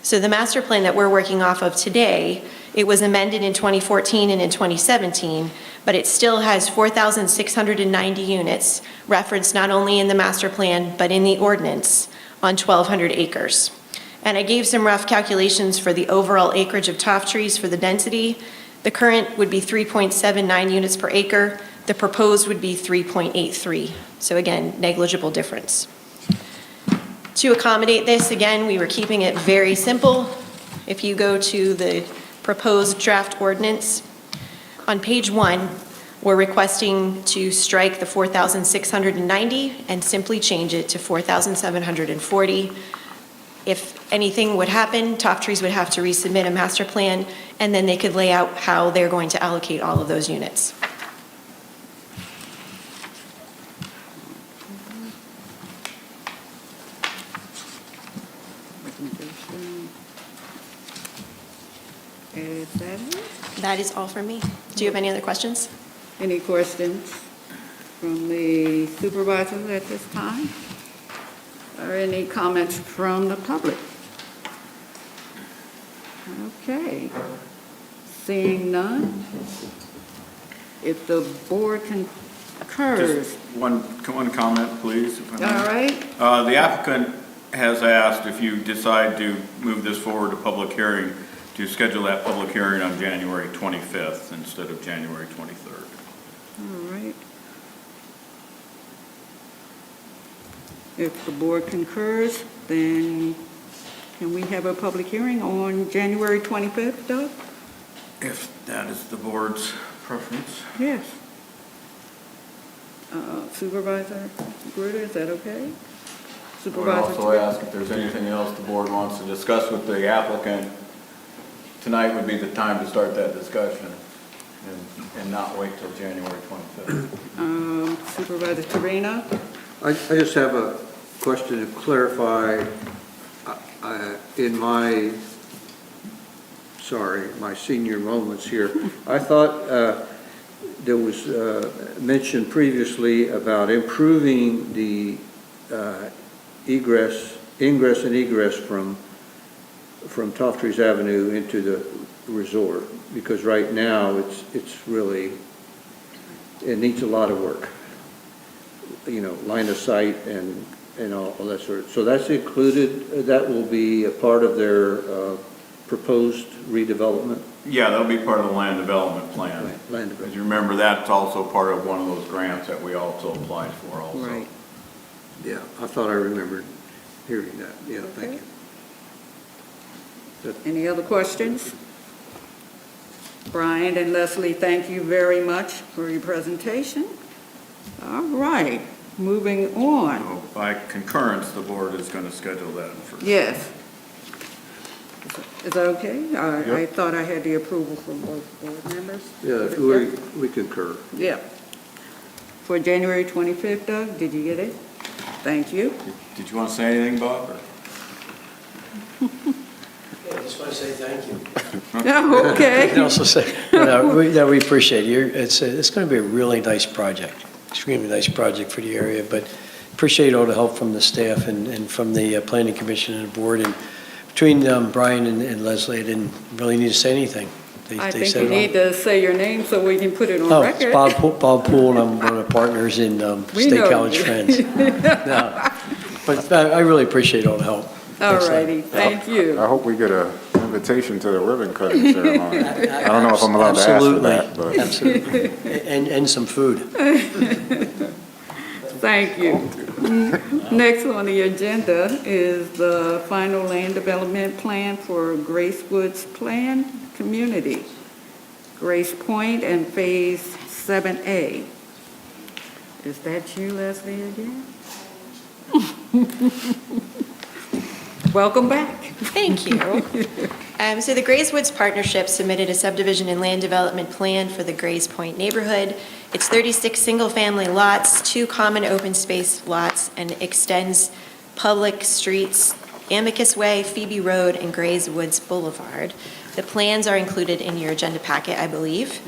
So the master plan that we're working off of today, it was amended in 2014 and in 2017, but it still has 4,690 units referenced not only in the master plan, but in the ordinance on 1,200 acres. And I gave some rough calculations for the overall acreage of Toftree's for the density. The current would be 3.79 units per acre. The proposed would be 3.83. So again, negligible difference. To accommodate this, again, we were keeping it very simple. If you go to the proposed draft ordinance, on page 1, we're requesting to strike the 4,690 and simply change it to 4,740. If anything would happen, Toftree's would have to resubmit a master plan, and then they could lay out how they're going to allocate all of those units. Is that it? That is all from me. Do you have any other questions? Any questions from the supervisors at this time? Or any comments from the public? Okay. Seeing none, if the board concurs. Just one comment, please. if I may. All right, The applicant has asked if you decide to move this forward to public hearing, to schedule that public hearing on January 25th instead of January 23rd. all right. If the board concurs, then can we have a public hearing on January 25th, Doug? If that is the board's preference. Yes. Supervisor Gruder, is that okay? I would Supervisor also Terrell? ask if there's anything else the board wants to discuss with the applicant. Tonight would be the time to start that discussion and not wait till January 25th. Supervisor Torino? I just have a question to clarify. In my senior moments here, I thought there was mention previously about improving the ingress and egress from Toftree's Avenue into the resort, because right now it needs a lot of work. Line of sight and all that sort of, so that's included, that will be a part of their proposed redevelopment? Yeah, that'll be part of the land development plan. Right, land development. As you remember, that's also part of one of those grants that we also applied for also. Right. Yeah, I thought I remembered hearing that, yeah, thank you. Any other questions? Brian and Leslie, thank you very much for your presentation. All right, moving on. So by concurrence, the board is going to schedule that for. Yes. Is that okay? I Yep. thought I had the approval from both board members. Yeah, we concur. Yeah. For January 25th, Doug, did you get it? Thank you. Did you want to say anything, Bob? or- I just want to say thank you. Okay. And also say, we appreciate you. It's going to be a really nice project, extremely nice project for the area, but appreciate all the help from the staff and from the planning commission and the board. And between Brian and Leslie, I didn't really need to say anything. I They think said you it all. need to say your name so we can put it on Oh, it's record. Bob Poole, and I'm one of the partners in We State know College you. Friends. No, but I really appreciate all the help. All Thanks, righty, thank you. I hope we get an invitation to the ribbon cutting ceremony. I don't know if I'm allowed to ask for that, but. Absolutely. And some food. Thank you. Next on the agenda is the final land development plan for Grace Woods Plan Community, Grace Point and Phase 7A. Is that you, Leslie, again? Welcome back. Thank you. So the Grays Woods Partnership submitted a subdivision and land development plan for the Grays Point neighborhood. It's 36 single-family lots, 2 common open space lots, and extends public streets Amicus Way, Phoebe Road, and Grays Woods Boulevard. The plans are included in your agenda packet, I believe.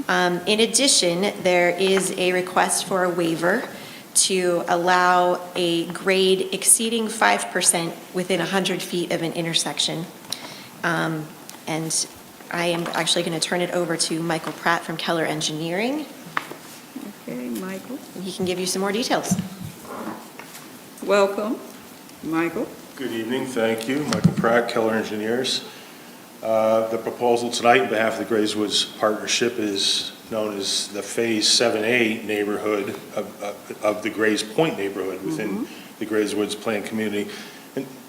In addition, there is a request for a waiver to allow a grade exceeding 5% within 100 feet of an intersection. And I am actually going to turn it over to Michael Pratt from Keller Engineering. Okay, Michael. He can give you some more details. Welcome, Michael. Good evening, thank you. Michael Pratt, Keller Engineers. The proposal tonight on behalf of the Grays Woods Partnership is known as the Phase 7A neighborhood of the Grays Point neighborhood within the Grays Woods Plan Community.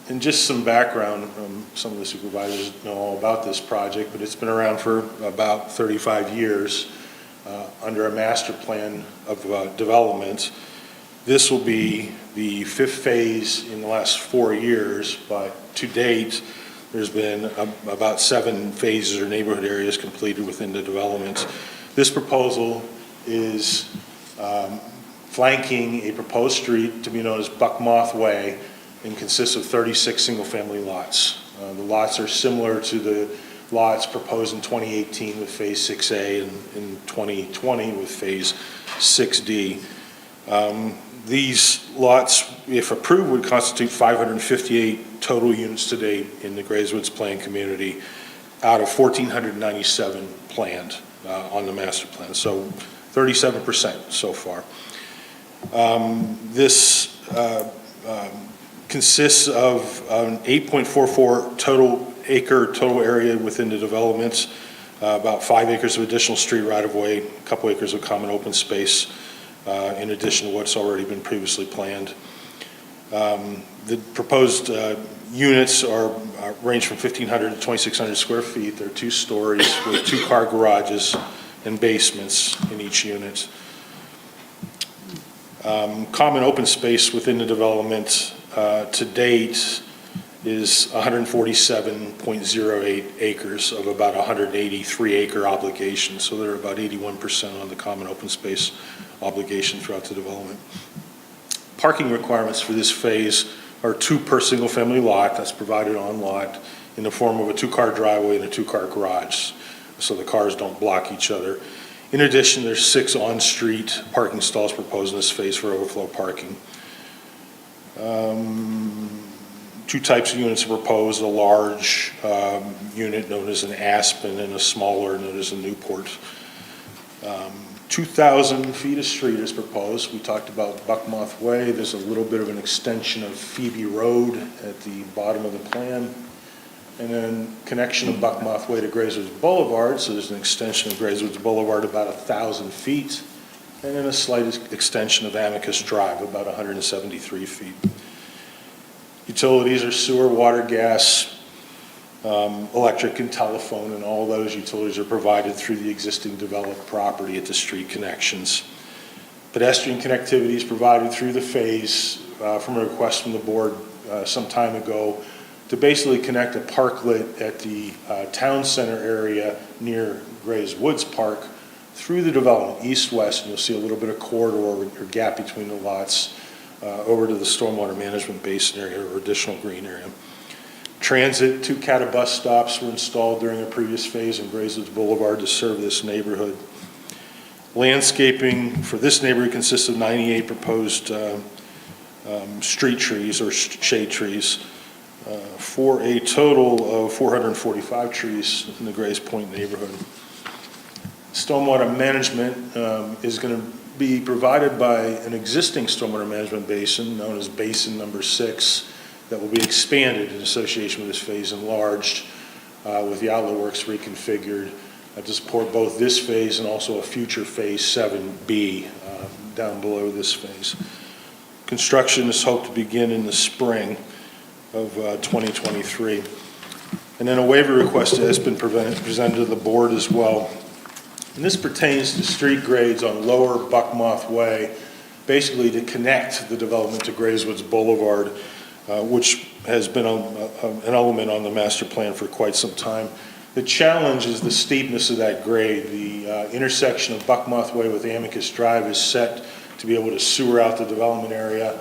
And just some background, some of the supervisors know all about this project, but it's been around for about 35 years under a master plan of development. This will be the 5th phase in the last 4 years, but to date, there's been about 7 phases or neighborhood areas completed within the development. This proposal is flanking a proposed street to be known as Buckmoth Way and consists of 36 single-family lots. The lots are similar to the lots proposed in 2018 with Phase 6A and in 2020 with Phase 6D. These lots, if approved, would constitute 558 total units to date in the Grays Woods Plan Community out of 1,497 planned on the master plan, so 37% so far. This consists of an 8.44 total area within the development, about 5 acres of additional street right-of-way, a couple acres of common open space, in addition to what's already been previously planned. The proposed units range from 1,500 to 2,600 square feet. They're 2 stories with 2-car garages and basements in each unit. Common open space within the development to date is 147.08 acres of about 183 acre obligation. So they're about 81% on the common open space obligation throughout the development. Parking requirements for this phase are 2 per single family lot that's provided on lot in the form of a 2-car driveway and a 2-car garage, so the cars don't block each other. In addition, there's 6 on-street parking stalls proposed in this phase for overflow parking. 2 types of units are proposed, a large unit known as an Aspen and a smaller known as a Newport. 2,000 feet of street is proposed. We talked about Buckmoth Way. There's a little bit of an extension of Phoebe Road at the bottom of the plan. And then connection of Buckmoth Way to Grays Woods Boulevard. So there's an extension of Grays Woods Boulevard about 1,000 feet. And then a slight extension of Amicus Drive, about 173 feet. Utilities are sewer, water, gas, electric and telephone, and all those utilities are provided through the existing developed property at the street connections. Pedestrian connectivity is provided through the phase from a request from the board some time ago to basically connect a parklet at the town center area near Grays Woods Park through the development, east-west, and you'll see a little bit of corridor or gap between the lots over to the stormwater management basin area or additional green area. Transit, 2 CATA bus stops were installed during a previous phase in Grayswoods Boulevard to serve this neighborhood. Landscaping for this neighborhood consists of 98 proposed street trees or shade trees for a total of 445 trees in the Grays Point neighborhood. Stormwater management is going to be provided by an existing stormwater management basin known as Basin Number 6 that will be expanded in association with this phase, enlarged with the outlet works reconfigured to support both this phase and also a future phase 7B down below this phase. Construction is hoped to begin in the spring of 2023. And then a waiver request has been presented to the board as well. And this pertains to street grades on Lower Buckmoth Way, basically to connect the development to Grayswoods Boulevard, which has been an element on the master plan for quite some time. The challenge is the steepness of that grade. The intersection of Buckmoth Way with Amicus Drive is set to be able to sewer out the development area.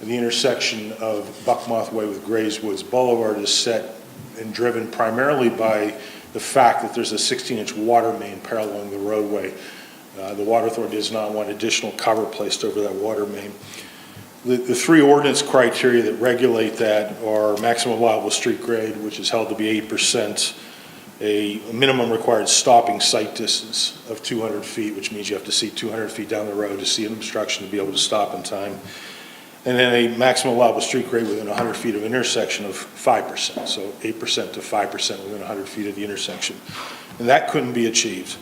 And the intersection of Buckmoth Way with Grayswoods Boulevard is set and driven primarily by the fact that there's a 16-inch water main paralleling the roadway. The Water Authority does not want additional cover placed over that water main. The 3 ordinance criteria that regulate that are maximum allowable street grade, which is held to be 8%, a minimum required stopping sight distance of 200 feet, which means you have to see 200 feet down the road to see an obstruction to be able to stop in time, and then a maximum allowable street grade within 100 feet of intersection of 5%, so 8% to 5% within 100 feet of the intersection. And that couldn't be achieved.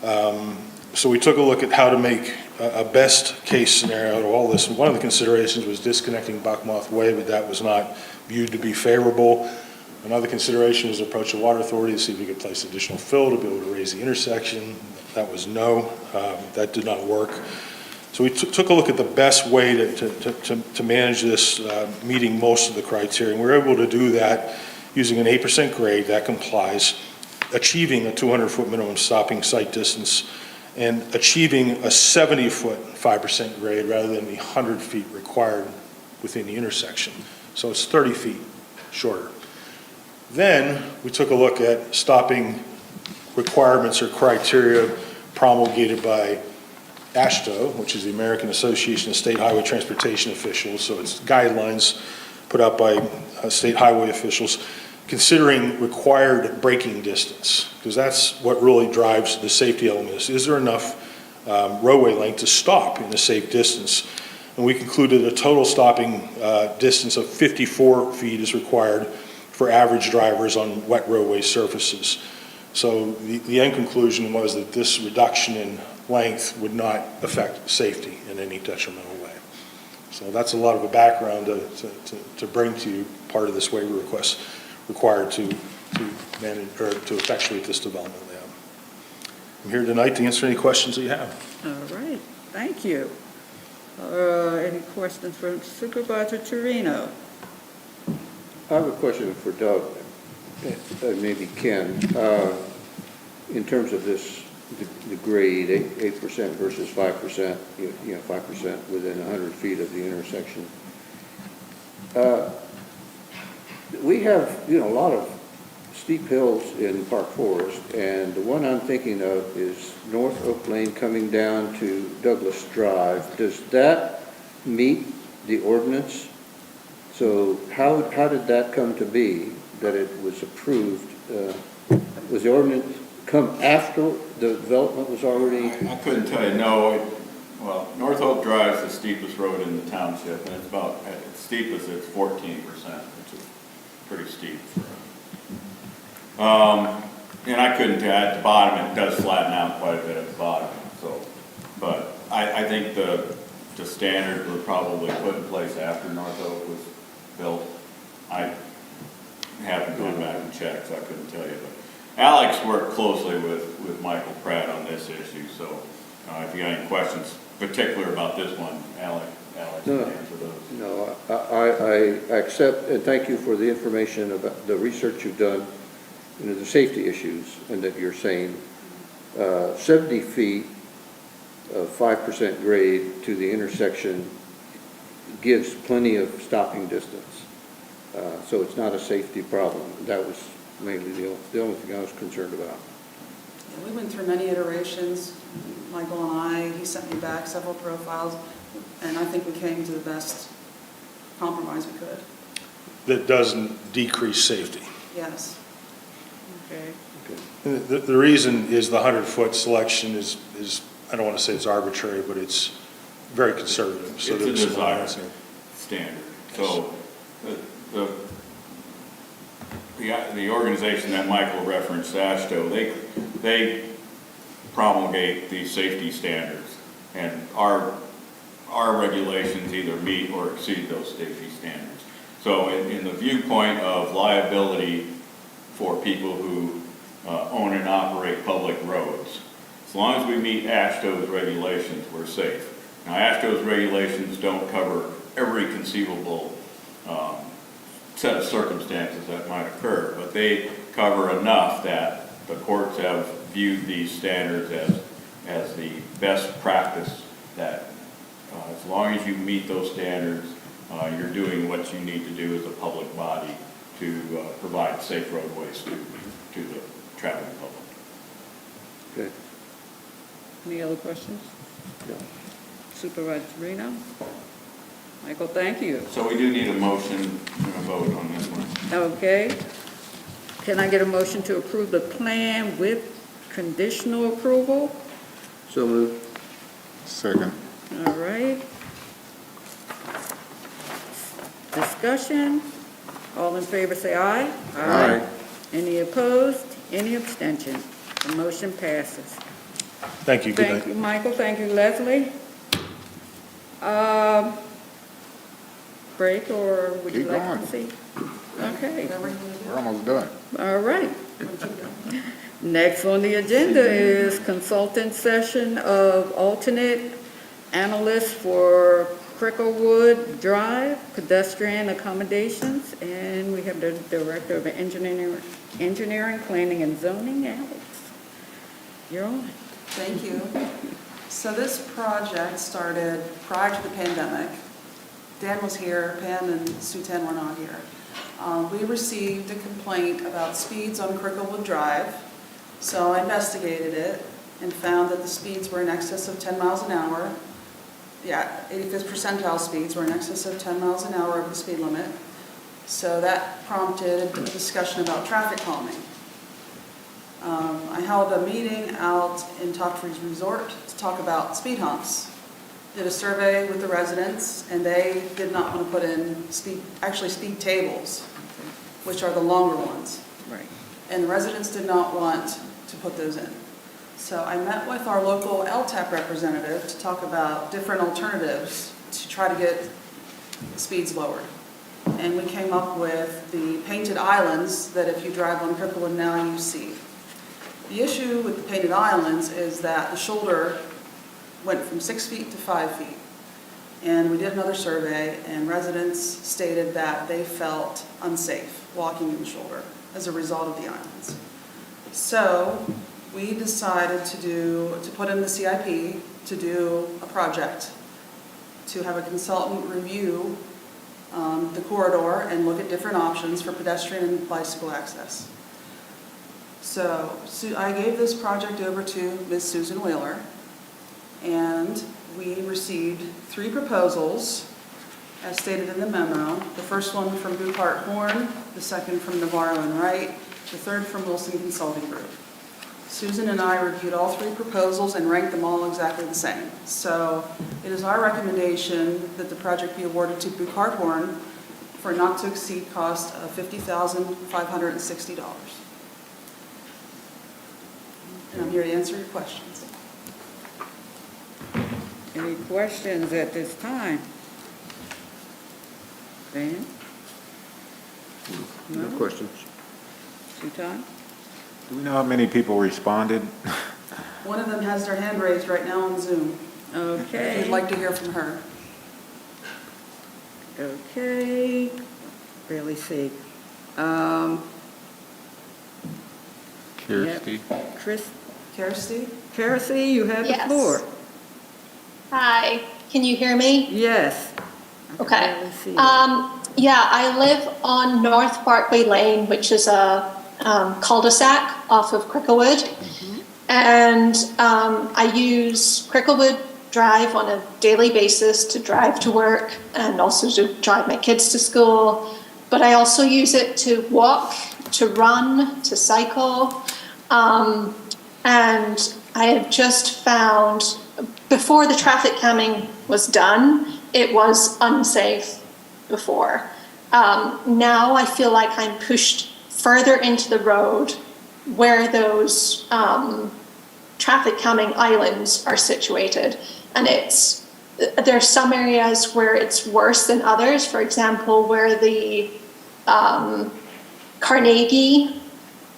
So we took a look at how to make a best case scenario out of all this, and one of the considerations was disconnecting Buckmoth Way, but that was not viewed to be favorable. Another consideration was approach the Water Authority to see if we could place additional fill to be able to raise the intersection. That was no, that did not work. So we took a look at the best way to manage this, meeting most of the criteria. And we were able to do that using an 8% grade that complies, achieving a 200-foot minimum stopping sight distance, and achieving a 70-foot 5% grade rather than the 100 feet required within the intersection. So it's 30 feet shorter. Then we took a look at stopping requirements or criteria promulgated by AASHTO, which is the American Association of State Highway Transportation Officials, so it's guidelines put out by state highway officials, considering required braking distance, because that's what really drives the safety element. Is there enough roadway length to stop in a safe distance? And we concluded a total stopping distance of 54 feet is required for average drivers on wet roadway surfaces. So the end conclusion was that this reduction in length would not affect safety in any detrimental way. So that's a lot of a background to bring to you, part of this waiver request required to manage or to effectuate this development layout. I'm here tonight to answer any questions that you have. All right, thank you. Any questions from Supervisor Torino? I have a question for Doug, maybe Ken. In terms of this, the grade, 8% versus 5%, you know, 5% within 100 feet of the intersection. We have, you know, a lot of steep hills in Park Forest, and the one I'm thinking of is North Oak Lane coming down to Douglas Drive. Does that meet the ordinance? So how did that come to be, that it was approved? Was the ordinance come after the development was already? I couldn't tell you, no. Well, North Oak Drive is the steepest road in the township, and it's about, at its steepest, it's 14%, which is pretty steep for and I couldn't tell, at the bottom, it does flatten out quite a bit at the bottom, so, but I think the standards were probably put in place after North Oak was built. I haven't gone back and checked, so I couldn't tell you, but Alex worked closely with Michael Pratt on this issue, so if you got any questions particular about this one, Alex can answer those. No, I accept and thank you for the information about the research you've done into the safety issues, and that you're saying 70 feet of 5% grade to the intersection gives plenty of stopping distance. So it's not a safety problem. That was mainly the only thing I was concerned about. Yeah, we went through many iterations, Michael and I, he sent me back several profiles, and I think we came to the best compromise we could, That doesn't decrease safety. yes. Okay. The reason is the 100-foot selection is, I don't want to say it's arbitrary, but it's very conservative. So It's a there's some desired balancing. standard. So the organization that Michael referenced, ASHTO, they promulgate these safety standards, and our regulations either meet or exceed those safety standards. So in the viewpoint of liability for people who own and operate public roads, as long as we meet ASHTO's regulations, we're safe. Now, ASHTO's regulations don't cover every conceivable set of circumstances that might occur, but they cover enough that the courts have viewed these standards as the best practice, that as long as you meet those standards, you're doing what you need to do as a public body to provide safe roadways to the traveling public. Okay. Any other questions? No. Supervisor Reno? Michael, thank you. So we do need a motion and a vote on this one. Okay. Can I get a motion to approve the plan with conditional approval? So moved. Second. All right. Discussion? All in favor, say aye. Aye. Any opposed? Any abstention? The motion passes. Thank you. Good Thank night. you, Michael. Thank you, Leslie. Break, or would you Keep like going. to see? Okay, We're almost done. all right. Next on the agenda is consultant session of alternate analyst for Cricklewood Drive pedestrian accommodations, and we have the Director of Engineering, Planning and Zoning, Alex. You're on. Thank you. So this project started prior to the pandemic. Dan was here, Pam and Sue-Tan were not here. We received a complaint about speeds on Cricklewood Drive, so I investigated it and found that the speeds were in excess of 10 miles an hour. Yeah, 85th percentile speeds were in excess of 10 miles an hour over the speed limit. So that prompted a discussion about traffic calming. I held a meeting out in Tawtry's Resort to talk about speed humps. Did a survey with the residents, and they did not want to put in speed tables, which are the longer ones. Right. And the residents did not want to put those in. So I met with our local LTAP representative to talk about different alternatives to try to get speeds lowered. And we came up with the painted islands that if you drive on Cricklewood now you see. The issue with the painted islands is that the shoulder went from 6 feet to 5 feet. And we did another survey, and residents stated that they felt unsafe walking in the shoulder as a result of the islands. So we decided to put in the CIP to do a project, to have a consultant review the corridor and look at different options for pedestrian and bicycle access. So I gave this project over to Ms. Susan Wheeler, and we received 3 proposals, as stated in the memo. The first one from Buchart Horn, the second from Navarro and Wright, the third from Wilson Consulting Group. Susan and I reviewed all 3 proposals and ranked them all exactly the same. So it is our recommendation that the project be awarded to Buchart Horn for a not to exceed cost of $50,560. And I'm here to answer your questions. Any questions at this time? Dan? No questions. Sue-Tan? Do we know how many people responded? One of them has their hand raised right now on Zoom. Okay. We'd like to hear from her. Okay, barely see. Kirsty? Chris, Kirsty? Kirsty, you have the Yes. floor. Hi, can you hear me? Yes, can Okay. barely see it. Yeah, I live on North Barkley Lane, which is a cul-de-sac off of Cricklewood. And I use Cricklewood Drive on a daily basis to drive to work and also to drive my kids to school. But I also use it to walk, to run, to cycle. And I have just found, before the traffic calming was done, it was unsafe before. Now I feel like I'm pushed further into the road where those traffic calming islands are situated. And there's some areas where it's worse than others. For example, where the Carnegie,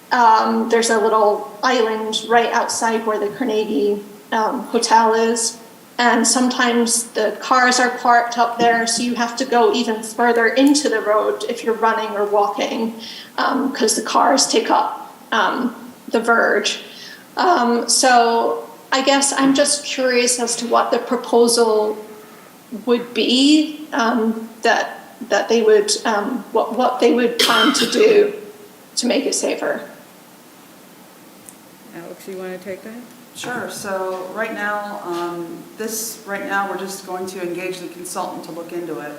there's a little island right outside where the Carnegie Hotel is. And sometimes the cars are parked up there, so you have to go even further into the road if you're running or walking, because the cars take up the verge. So I guess I'm just curious as to what the proposal would be, that they would, what they would plan to do to make it safer. Alex, you want to take that? Sure, so right now, we're just going to engage the consultant to look into it.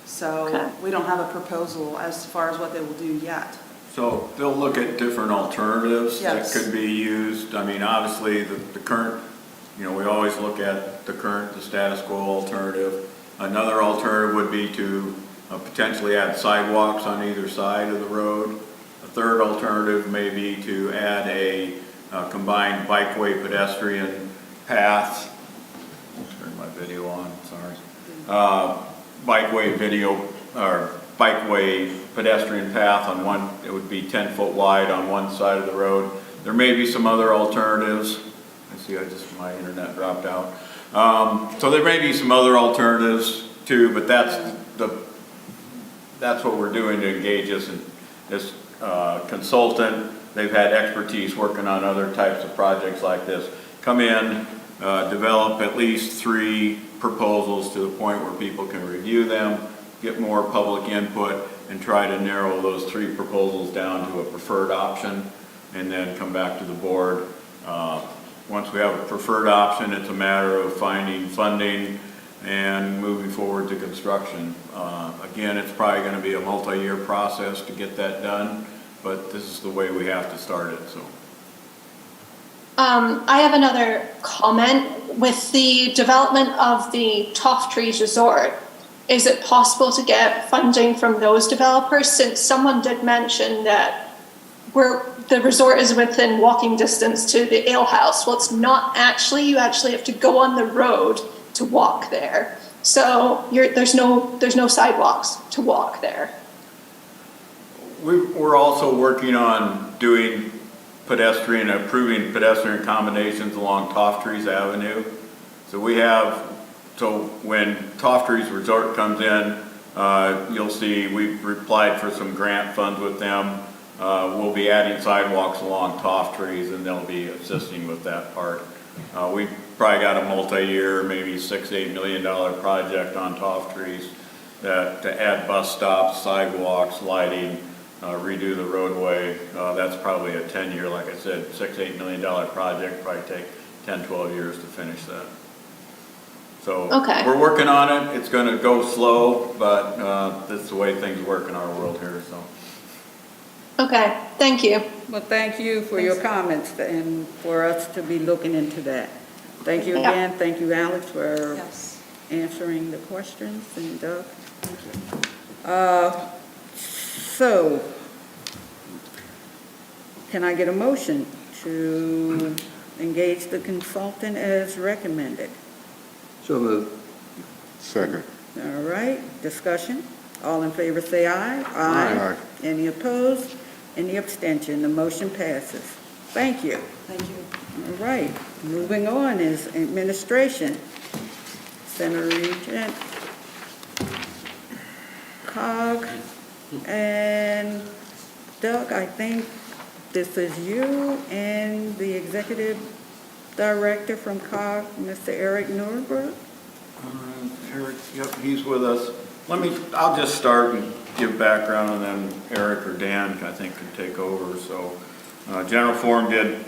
So Okay. we don't have a proposal as far as what they will do yet. So they'll look at different alternatives that Yes. could be used. I mean, obviously, the current, we always look at the status quo alternative. Another alternative would be to potentially add sidewalks on either side of the road. A third alternative may be to add a combined bikeway pedestrian path. I'll turn my video on, sorry. Bikeway pedestrian path on one, it would be 10 foot wide on one side of the road. There may be some other alternatives. I see my internet dropped out. So there may be some other alternatives too, but that's what we're doing to engage this consultant. They've had expertise working on other types of projects like this. Come in, develop at least 3 proposals to the point where people can review them, get more public input, and try to narrow those 3 proposals down to a preferred option, and then come back to the board. Once we have a preferred option, it's a matter of finding funding and moving forward to construction. Again, it's probably going to be a multi-year process to get that done, but this is the way we have to start it, so. I have another comment. With the development of the Toff Trees Resort, is it possible to get funding from those developers? Since someone did mention that the resort is within walking distance to the ale house. Well, it's not actually. You actually have to go on the road to walk there. So there's no sidewalks to walk there. We're also working on doing approving pedestrian combinations along Toff Trees Avenue. So when Toff Trees Resort comes in, you'll see we've applied for some grant funds with them. We'll be adding sidewalks along Toff Trees, and they'll be assisting with that part. We've probably got a multi-year, maybe $6 to $8 million project on Toff Trees to add bus stops, sidewalks, lighting, redo the roadway. That's probably a 10-year, like I said, $6 to $8 million project, probably take 10, 12 years to finish that. So Okay. We're working on it. It's going to go slow, but that's the way things work in our world here, so. Okay, thank you. Well, thank you for your comments and for us to be looking into that. Thank you Yeah. again. Thank you, Alex, for Yes. answering the questions, and Doug. So, can I get a motion to engage the consultant as recommended? So moved. Second. All right, discussion. All in favor say aye. Aye. Any opposed? Any abstention? The motion passes. Thank you. Thank you. All right, moving on is administration. Center Regent, COG, and Doug, I think this is you and the executive director from COG, Mr. Eric Norberg. Eric, yep, he's with us. I'll just start and give background, and then Eric or Dan, I think, can take over. So, General Forum did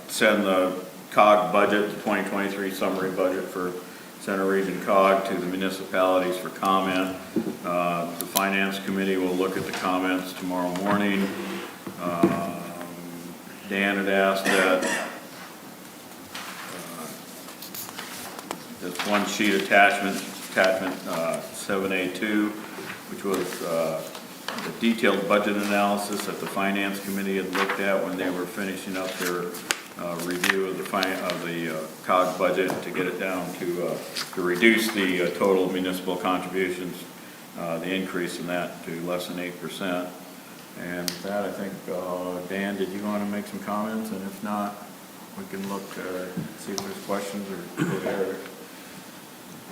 send the COG budget, the 2023 summary budget for Center Region COG to the municipalities for comment. The Finance Committee will look at the comments tomorrow morning. Dan had asked that this one sheet attachment 7A2, which was the detailed budget analysis that the Finance Committee had looked at when they were finishing up their review of the COG budget to get it down to reduce the total municipal contributions, the increase in that to less than 8%. And with that, I think, Dan, did you want to make some comments? And if not, we can look, see if there's questions or go to Eric.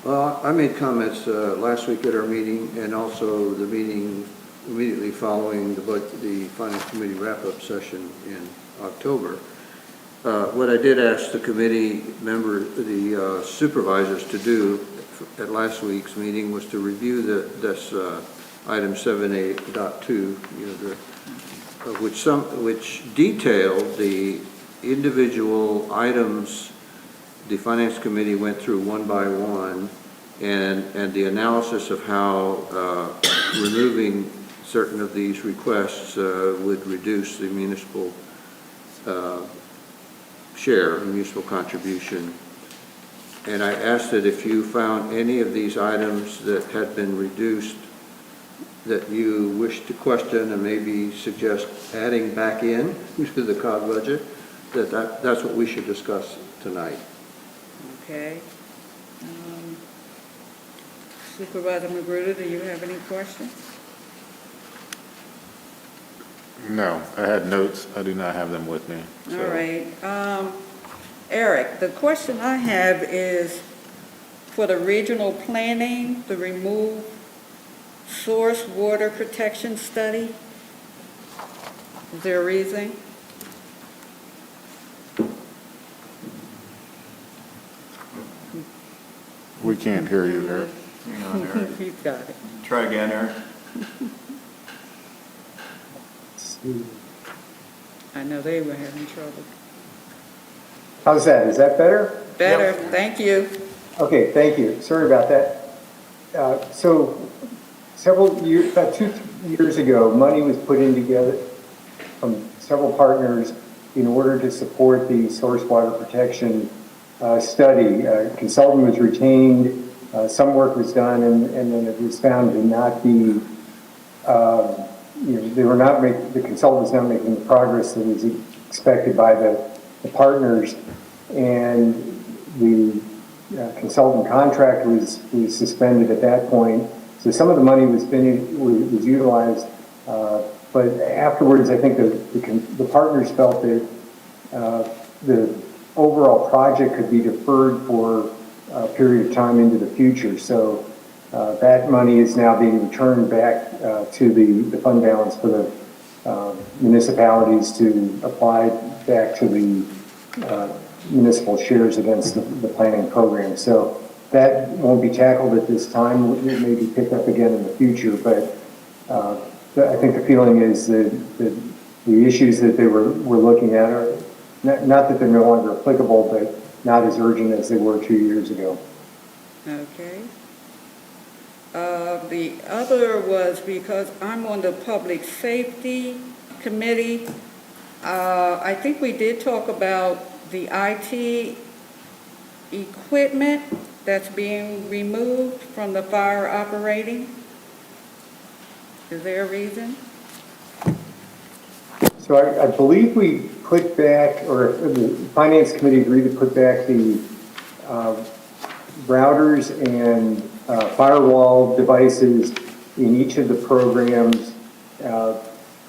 Well, I made comments last week at our meeting and also the meeting immediately following the Finance Committee wrap-up session in October. What I did ask the committee the supervisors to do at last week's meeting was to review this item 7A.2, which detailed the individual items the Finance Committee went through one by one, and the analysis of how removing certain of these requests would reduce the municipal share, the municipal contribution. And I asked that if you found any of these items that had been reduced that you wish to question and maybe suggest adding back in to the COG budget, that's what we should discuss tonight. Okay. Supervisor Magruder, do you have any questions? No, I had notes. I do not have them with me. So. All right. Eric, the question I have is for the regional planning, the remove source water protection study. Is there a reason? We can't hear you, Eric. Hang on, Eric. You've got it. Try again, Eric. I know they were having trouble. How's that? Is that better? Better, thank you. Okay, thank you. Sorry about that. So several years, about 2 years ago, money was put in together from several partners in order to support the source water protection study. A consultant was retained, some work was done, and then it was found to not be, the consultant was not making the progress that was expected by the partners, and the consultant contract was suspended at that point. So some of the money was utilized, but afterwards, I think the partners felt that the overall project could be deferred for a period of time into the future. So that money is now being returned back to the fund balance for the municipalities to apply back to the municipal shares against the planning program. So that won't be tackled at this time. It may be picked up again in the future, but I think the feeling is that the issues that they were looking at are not that they're no longer applicable, but not as urgent as they were 2 years ago. Okay. The other was because I'm on the Public Safety Committee. I think we did talk about the IT equipment that's being removed from the fire operating. Is there a reason? So I believe we put back, or the Finance Committee agreed to put back the routers and firewall devices in each of the programs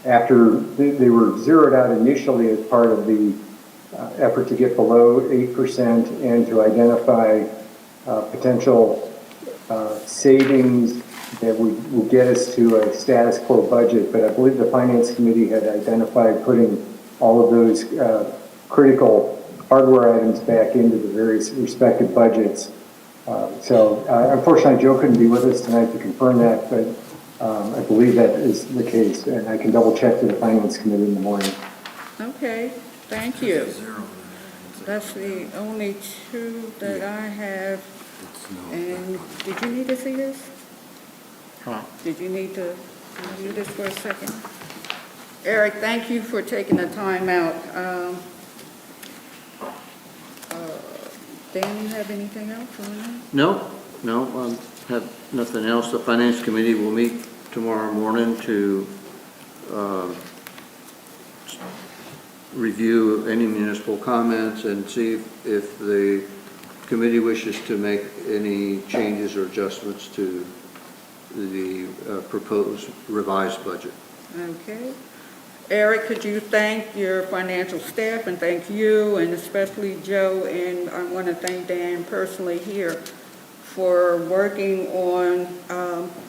after they were zeroed out initially as part of the effort to get below 8% and to identify potential savings that would get us to a status quo budget. But I believe the Finance Committee had identified putting all of those critical hardware items back into the various respective budgets So unfortunately, Joe couldn't be with us tonight to confirm that, but I believe that is the case, and I can double check with the Finance Committee in the morning. Okay, thank you. That's the only two that I have. And did you need to see this? Did you need to review this for a second? Eric, thank you for taking the time out. Dan, you have anything else on that? No, have nothing else. The Finance Committee will meet tomorrow morning to review any municipal comments and see if the committee wishes to make any changes or adjustments to the proposed revised budget. Okay. Eric, could you thank your financial staff and thank you and especially Joe, and I want to thank Dan personally here for working on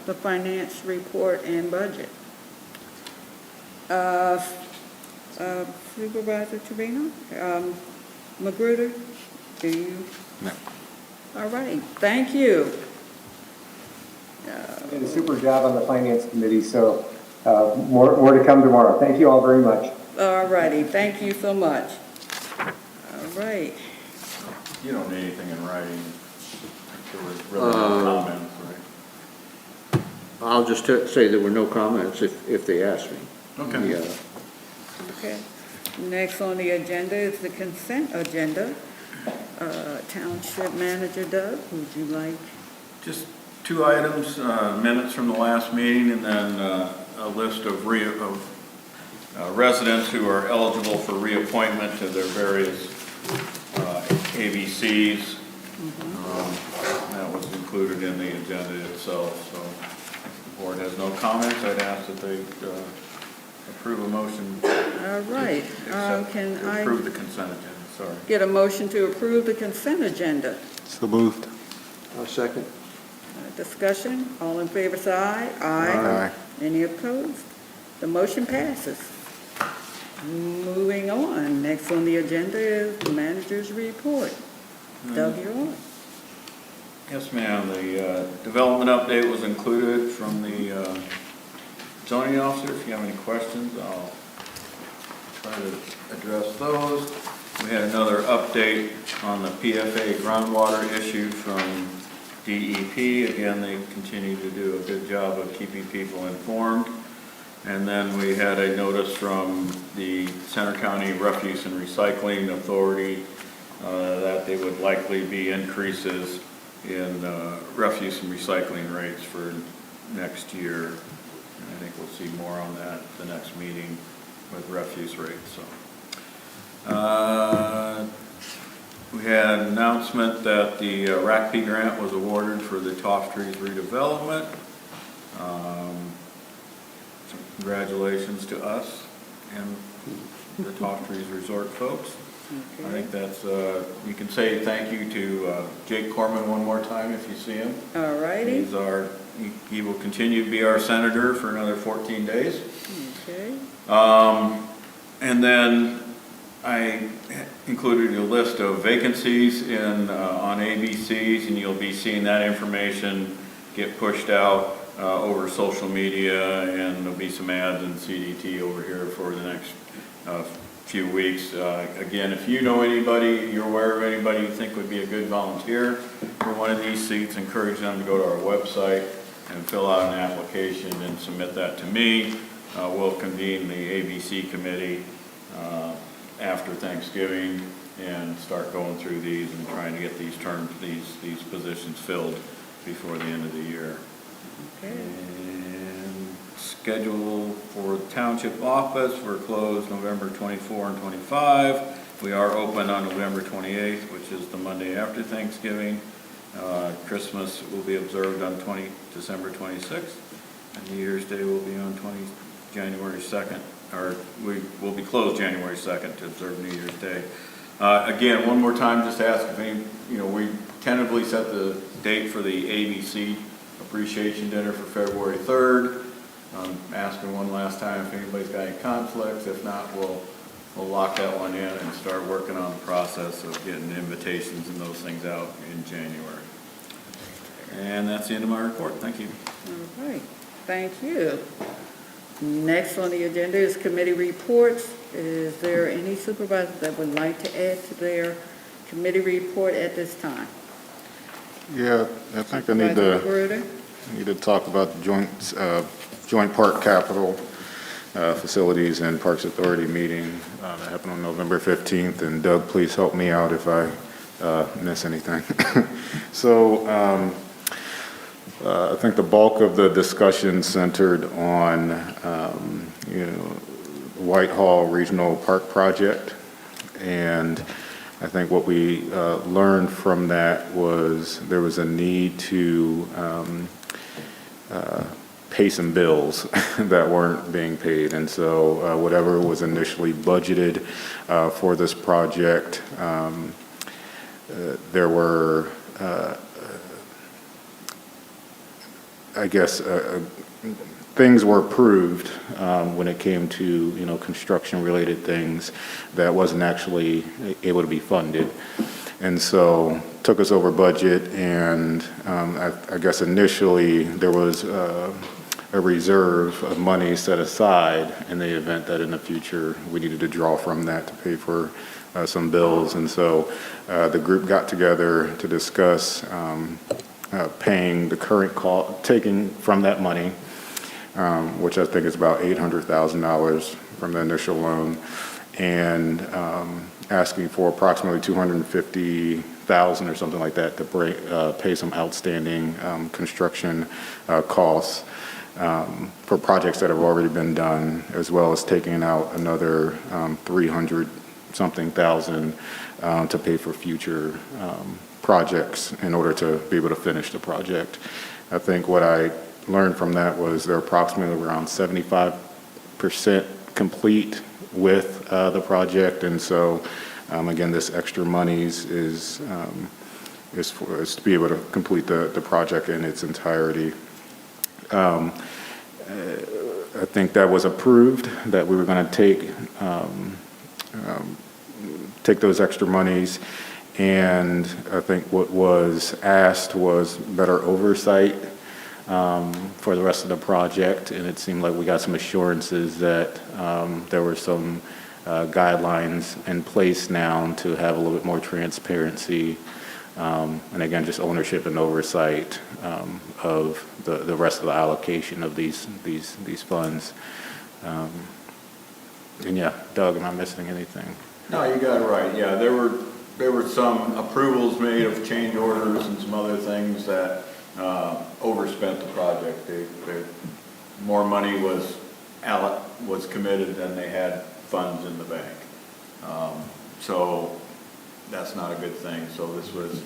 the finance report and budget. Supervisor Trevino, Magruder, do you? No. All right, thank you. Did a super job on the Finance Committee, so more to come tomorrow. Thank you all very much. All righty, thank you so much. All right. You don't need anything in writing. There was really no comments, right? I'll just say there were no comments if they ask me. Okay. Yeah. Okay. Next on the agenda is the consent agenda. Township Manager Doug, would you like? Just two items, minutes from the last meeting, and then a list of residents who are eligible for reappointment to their various ABCs. That was included in the agenda itself, so if the board has no comments, I'd ask that they approve a motion. All right. Can I Approve the consent agenda, sorry. get a motion to approve the consent agenda? So moved. Second. Discussion, all in favor say aye. Aye. Any opposed? The motion passes. Moving on, next on the agenda is the manager's report. Doug, you're on. Yes, ma'am. The development update was included from the zoning officer. If you have any questions, I'll try to address those. We had another update on the PFA groundwater issue from DEP. Again, they continue to do a good job of keeping people informed. And then we had a notice from the Center County Refuse and Recycling Authority that they would likely be increases in refuse and recycling rates for next year. And I think we'll see more on that at the next meeting with refuse rates. So, we had an announcement that the RACP grant was awarded for the Toff Trees redevelopment. So congratulations to us and the Toff Trees Resort folks. I think that's, you can say thank you to Jake Corman one more time if you see him. All righty. He will continue to be our senator for another 14 days. Okay. And then I included a list of vacancies on ABCs, and you'll be seeing that information get pushed out over social media, and there'll be some ads in CDT over here for the next few weeks. Again, if you know anybody, you're aware of anybody you think would be a good volunteer for one of these seats, encourage them to go to our website and fill out an application and submit that to me. We'll convene the ABC committee after Thanksgiving and start going through these and trying to get these positions filled before the end of the year. Okay. And schedule for township office, we're closed November 24 and 25. We are open on November 28th, which is the Monday after Thanksgiving. Christmas will be observed on December 26th, and New Year's Day will be on January 2nd, or we will be closed January 2nd to observe New Year's Day. Again, one more time, just ask if any, we tentatively set the date for the ABC Appreciation Dinner for February 3rd. Asking one last time if anybody's got any conflicts. If not, we'll lock that one in and start working on the process of getting invitations and those things out in January. And that's the end of my report. Thank you. All right, thank you. Next on the agenda is committee reports. Is there any supervisor that would like to add to their committee report at this time? Yeah, I think I Supervisor Magruder? need to talk about the joint park capital facilities and Parks Authority meeting that happened on November 15th. And Doug, please help me out if I miss anything. So I think the bulk of the discussion centered on, Whitehall Regional Park Project. And I think what we learned from that was there was a need to pay some bills that weren't being paid. And so whatever was initially budgeted for this project, there were, things were approved when it came to, construction-related things that wasn't actually able to be funded. And so took us over budget, and I guess initially there was a reserve of money set aside in the event that in the future we needed to draw from that to pay for some bills. And so the group got together to discuss paying the current cost, taking from that money, which I think is about $800,000 from the initial loan, and asking for approximately $250,000 or something like that to pay some outstanding construction costs for projects that have already been done, as well as taking out another 300-something thousand to pay for future projects in order to be able to finish the project. I think what I learned from that was they're approximately around 75% complete with the project, and so again, this extra monies is to be able to complete the project in its entirety. I think that was approved, that we were going to take those extra monies, and I think what was asked was better oversight for the rest of the project, and it seemed like we got some assurances that there were some guidelines in place now to have a little bit more transparency, and again, just ownership and oversight of the rest of the allocation of these funds. And yeah, Doug, am I missing anything? No, you got it right. Yeah, there were some approvals made of change orders and some other things that overspent the project. More money was committed than they had funds in the bank. So that's not a good thing. So this was,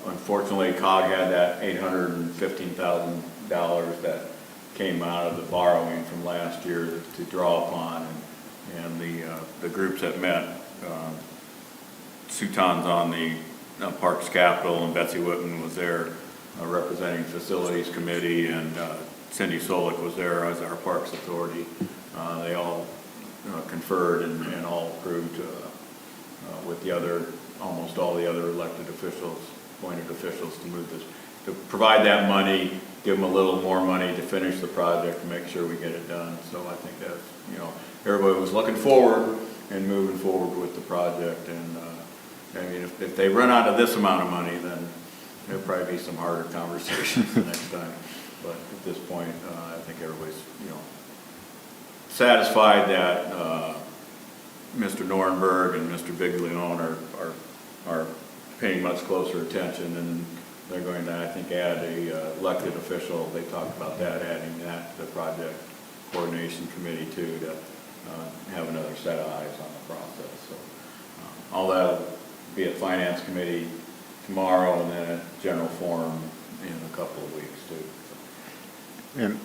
unfortunately, COG had that $815,000 that came out of the borrowing from last year to draw upon, and the groups that met, Sutan's on the Parks Capital, and Betsy Whitman was there representing Facilities Committee, and Cindy Solik was there as our Parks Authority. They all conferred and all approved with almost all the other elected officials, appointed officials, to move this, to provide that money, give them a little more money to finish the project, to make sure we get it done. So I think that, everybody was looking forward and moving forward with the project. And I mean, if they run out of this amount of money, then there'll probably be some harder conversations the next time. But at this point, I think everybody's, satisfied that Mr. Norenberg and Mr. Biglione are paying much closer attention, and they're going to, I think, add a elected official. They talked about that, adding that to the project coordination committee too, to have another set of eyes on the process. So all that will be at Finance Committee tomorrow, and then at General Forum in a couple of weeks too. And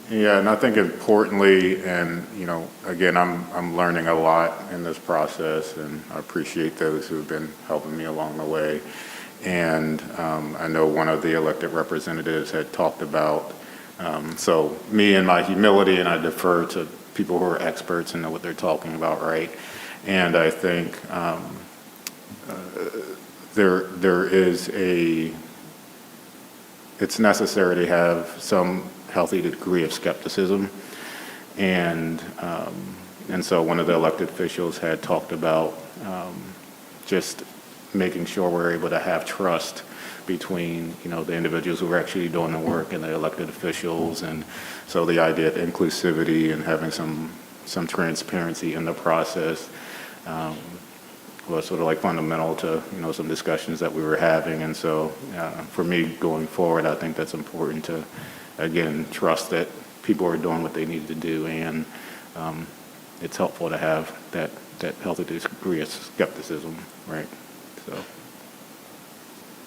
I think importantly, and again, I'm learning a lot in this process, and I appreciate those who've been helping me along the way. And I know one of the elected representatives had talked about, so me and my humility, and I defer to people who are experts and know what they're talking about, right? And I think there is it's necessary to have some healthy degree of skepticism. And so one of the elected officials had talked about just making sure we're able to have trust between, the individuals who are actually doing the work and the elected officials. And so the idea of inclusivity and having some transparency in the process was sort of like fundamental to, some discussions that we were having. And so for me going forward, I think that's important to, again, trust that people are doing what they need to do. And it's helpful to have that healthy degree of skepticism, right? So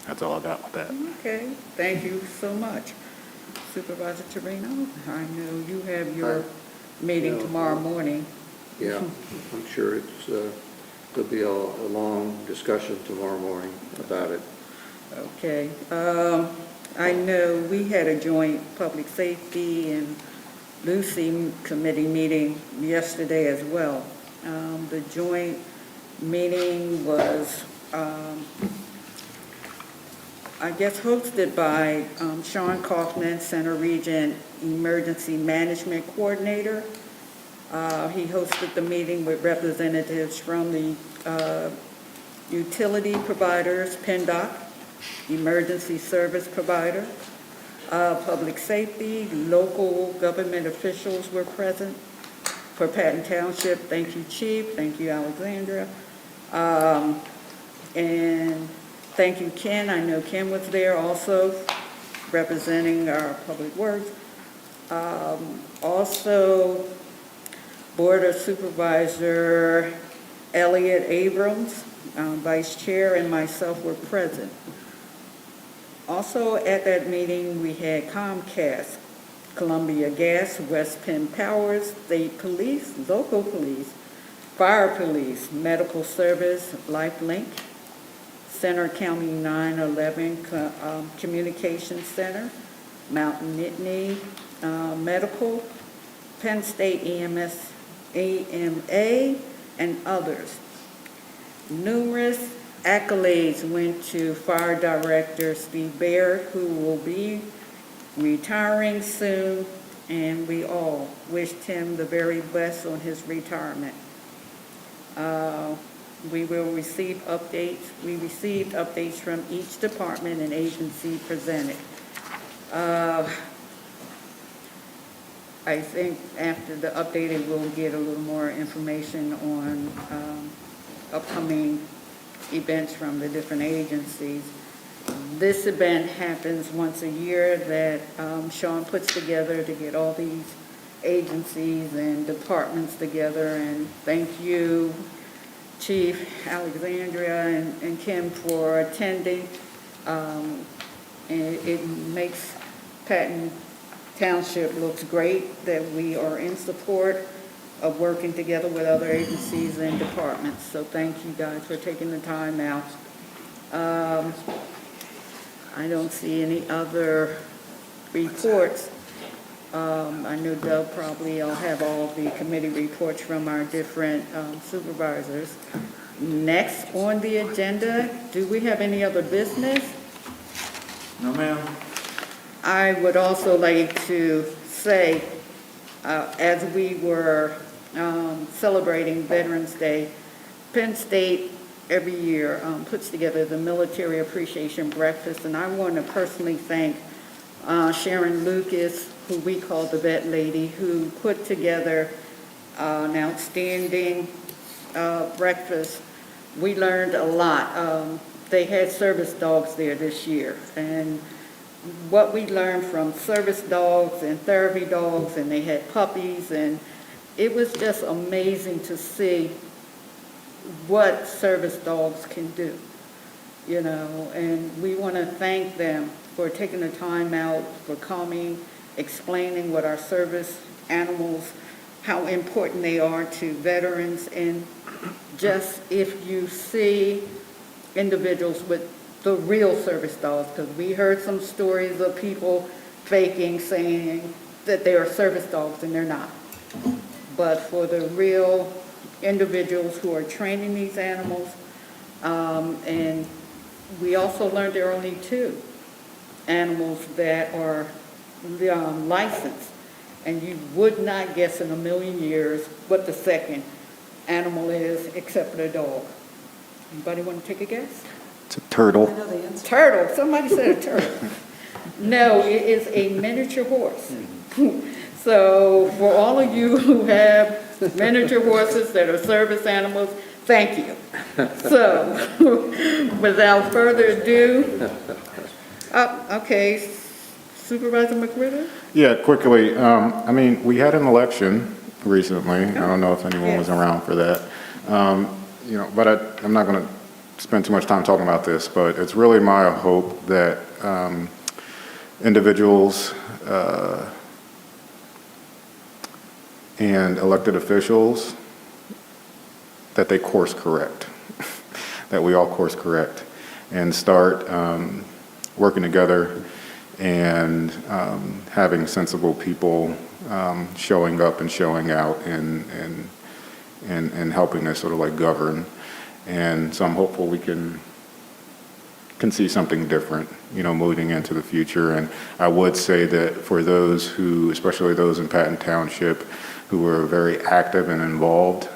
that's all I got with that. Okay, thank you so much. Supervisor Torino, I know you have your meeting tomorrow morning. Yeah, I'm sure there'll be a long discussion tomorrow morning about it. Okay, I know we had a joint public safety and Lucy committee meeting yesterday as well. The joint meeting was, I guess, hosted by Sean Kaufman, Center Region Emergency Management Coordinator. He hosted the meeting with representatives from the utility providers, PennDOT, emergency service provider, public safety, local government officials were present. For Patton Township, thank you, Chief, thank you, Alexandra. And thank you, Ken. I know Ken was there also, representing our public works. Also, Board of Supervisor Elliot Abrams, Vice Chair, and myself were present. Also at that meeting, we had Comcast, Columbia Gas, West Penn Power, State Police, local police, Fire Police, Medical Service, LifeLink, Center County 911 Communications Center, Mountain Nittany Medical, Penn State EMS, AMA, and others. Numerous accolades went to Fire Director Steve Baird, who will be retiring soon, and we all wished him the very best on his retirement. We will receive updates. We received updates from each department and agency presented. I think after the updated, we'll get a little more information on upcoming events from the different agencies. This event happens once a year that Sean puts together to get all these agencies and departments together. And thank you, Chief Alexandria and Kim, for attending. And it makes Patton Township looks great that we are in support of working together with other agencies and departments. So thank you guys for taking the time out. I don't see any other reports. I know Doug probably will have all the committee reports from our different supervisors. Next on the agenda, do we have any other business? No, ma'am. I would also like to say, as we were celebrating Veterans Day, Penn State every year puts together the Military Appreciation Breakfast, and I want to personally thank Sharon Lucas, who we call the Vet Lady, who put together an outstanding breakfast. We learned a lot. They had service dogs there this year, and what we learned from service dogs and therapy dogs, and they had puppies, and it was just amazing to see what service dogs can do, and we want to thank them for taking the time out, for coming, explaining what our service animals, how important they are to veterans, and just if you see individuals with the real service dogs, because we heard some stories of people faking, saying that they are service dogs, and they're not. But for the real individuals who are training these animals, and we also learned there are only two. animals that are licensed, and you would not guess in a million years what the second animal is except for the dog. Anybody want to take a guess? It's a turtle. I know the answer. Turtle. Somebody said a turtle. No, it is a miniature horse. So for all of you who have miniature horses that are service animals, thank you. So without further ado, okay, Supervisor McGritter? Yeah, quickly, I mean, we had an election recently. I don't know if anyone was around for that. You know, but I'm not going to spend too much time talking about this, but it's really my hope that individuals and elected officials, that they course correct, that we all course correct and start working together and having sensible people showing up and showing out and helping us sort of like govern. And so I'm hopeful we can see something different, you know, moving into the future. And I would say that for those who, especially those in Patton Township, who were very active and involved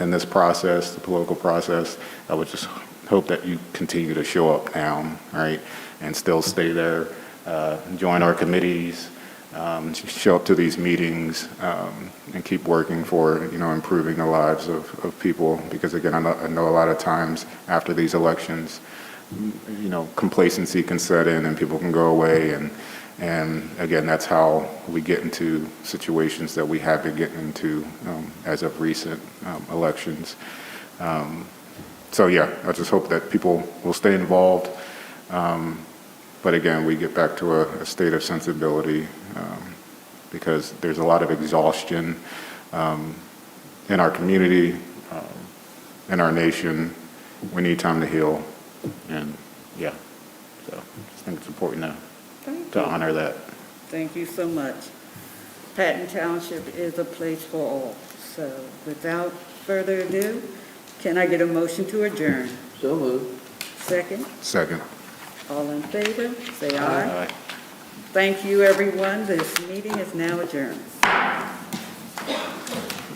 in this process, the political process, I would just hope that you continue to show up now, right? And still stay there, join our committees, show up to these meetings, and keep working for, you know, improving the lives of people. Because again, I know a lot of times after these elections, you know, complacency can set in and people can go away, and again, that's how we get into situations that we have been getting into as of recent elections. So yeah, I just hope that people will stay involved. But again, we get back to a state of sensibility because there's a lot of exhaustion in our community, in our nation. We need time to heal, and yeah, so I just think it's important to honor that. Thank you so much. Patton Township is a place for all. So without further ado, can I get a motion to adjourn? So moved. Second? Second. All in favor, say aye. Aye. Thank you, everyone. This meeting is now adjourned.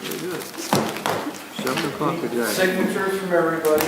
Very good. 7 o'clock, adjourned. Signatures from everybody.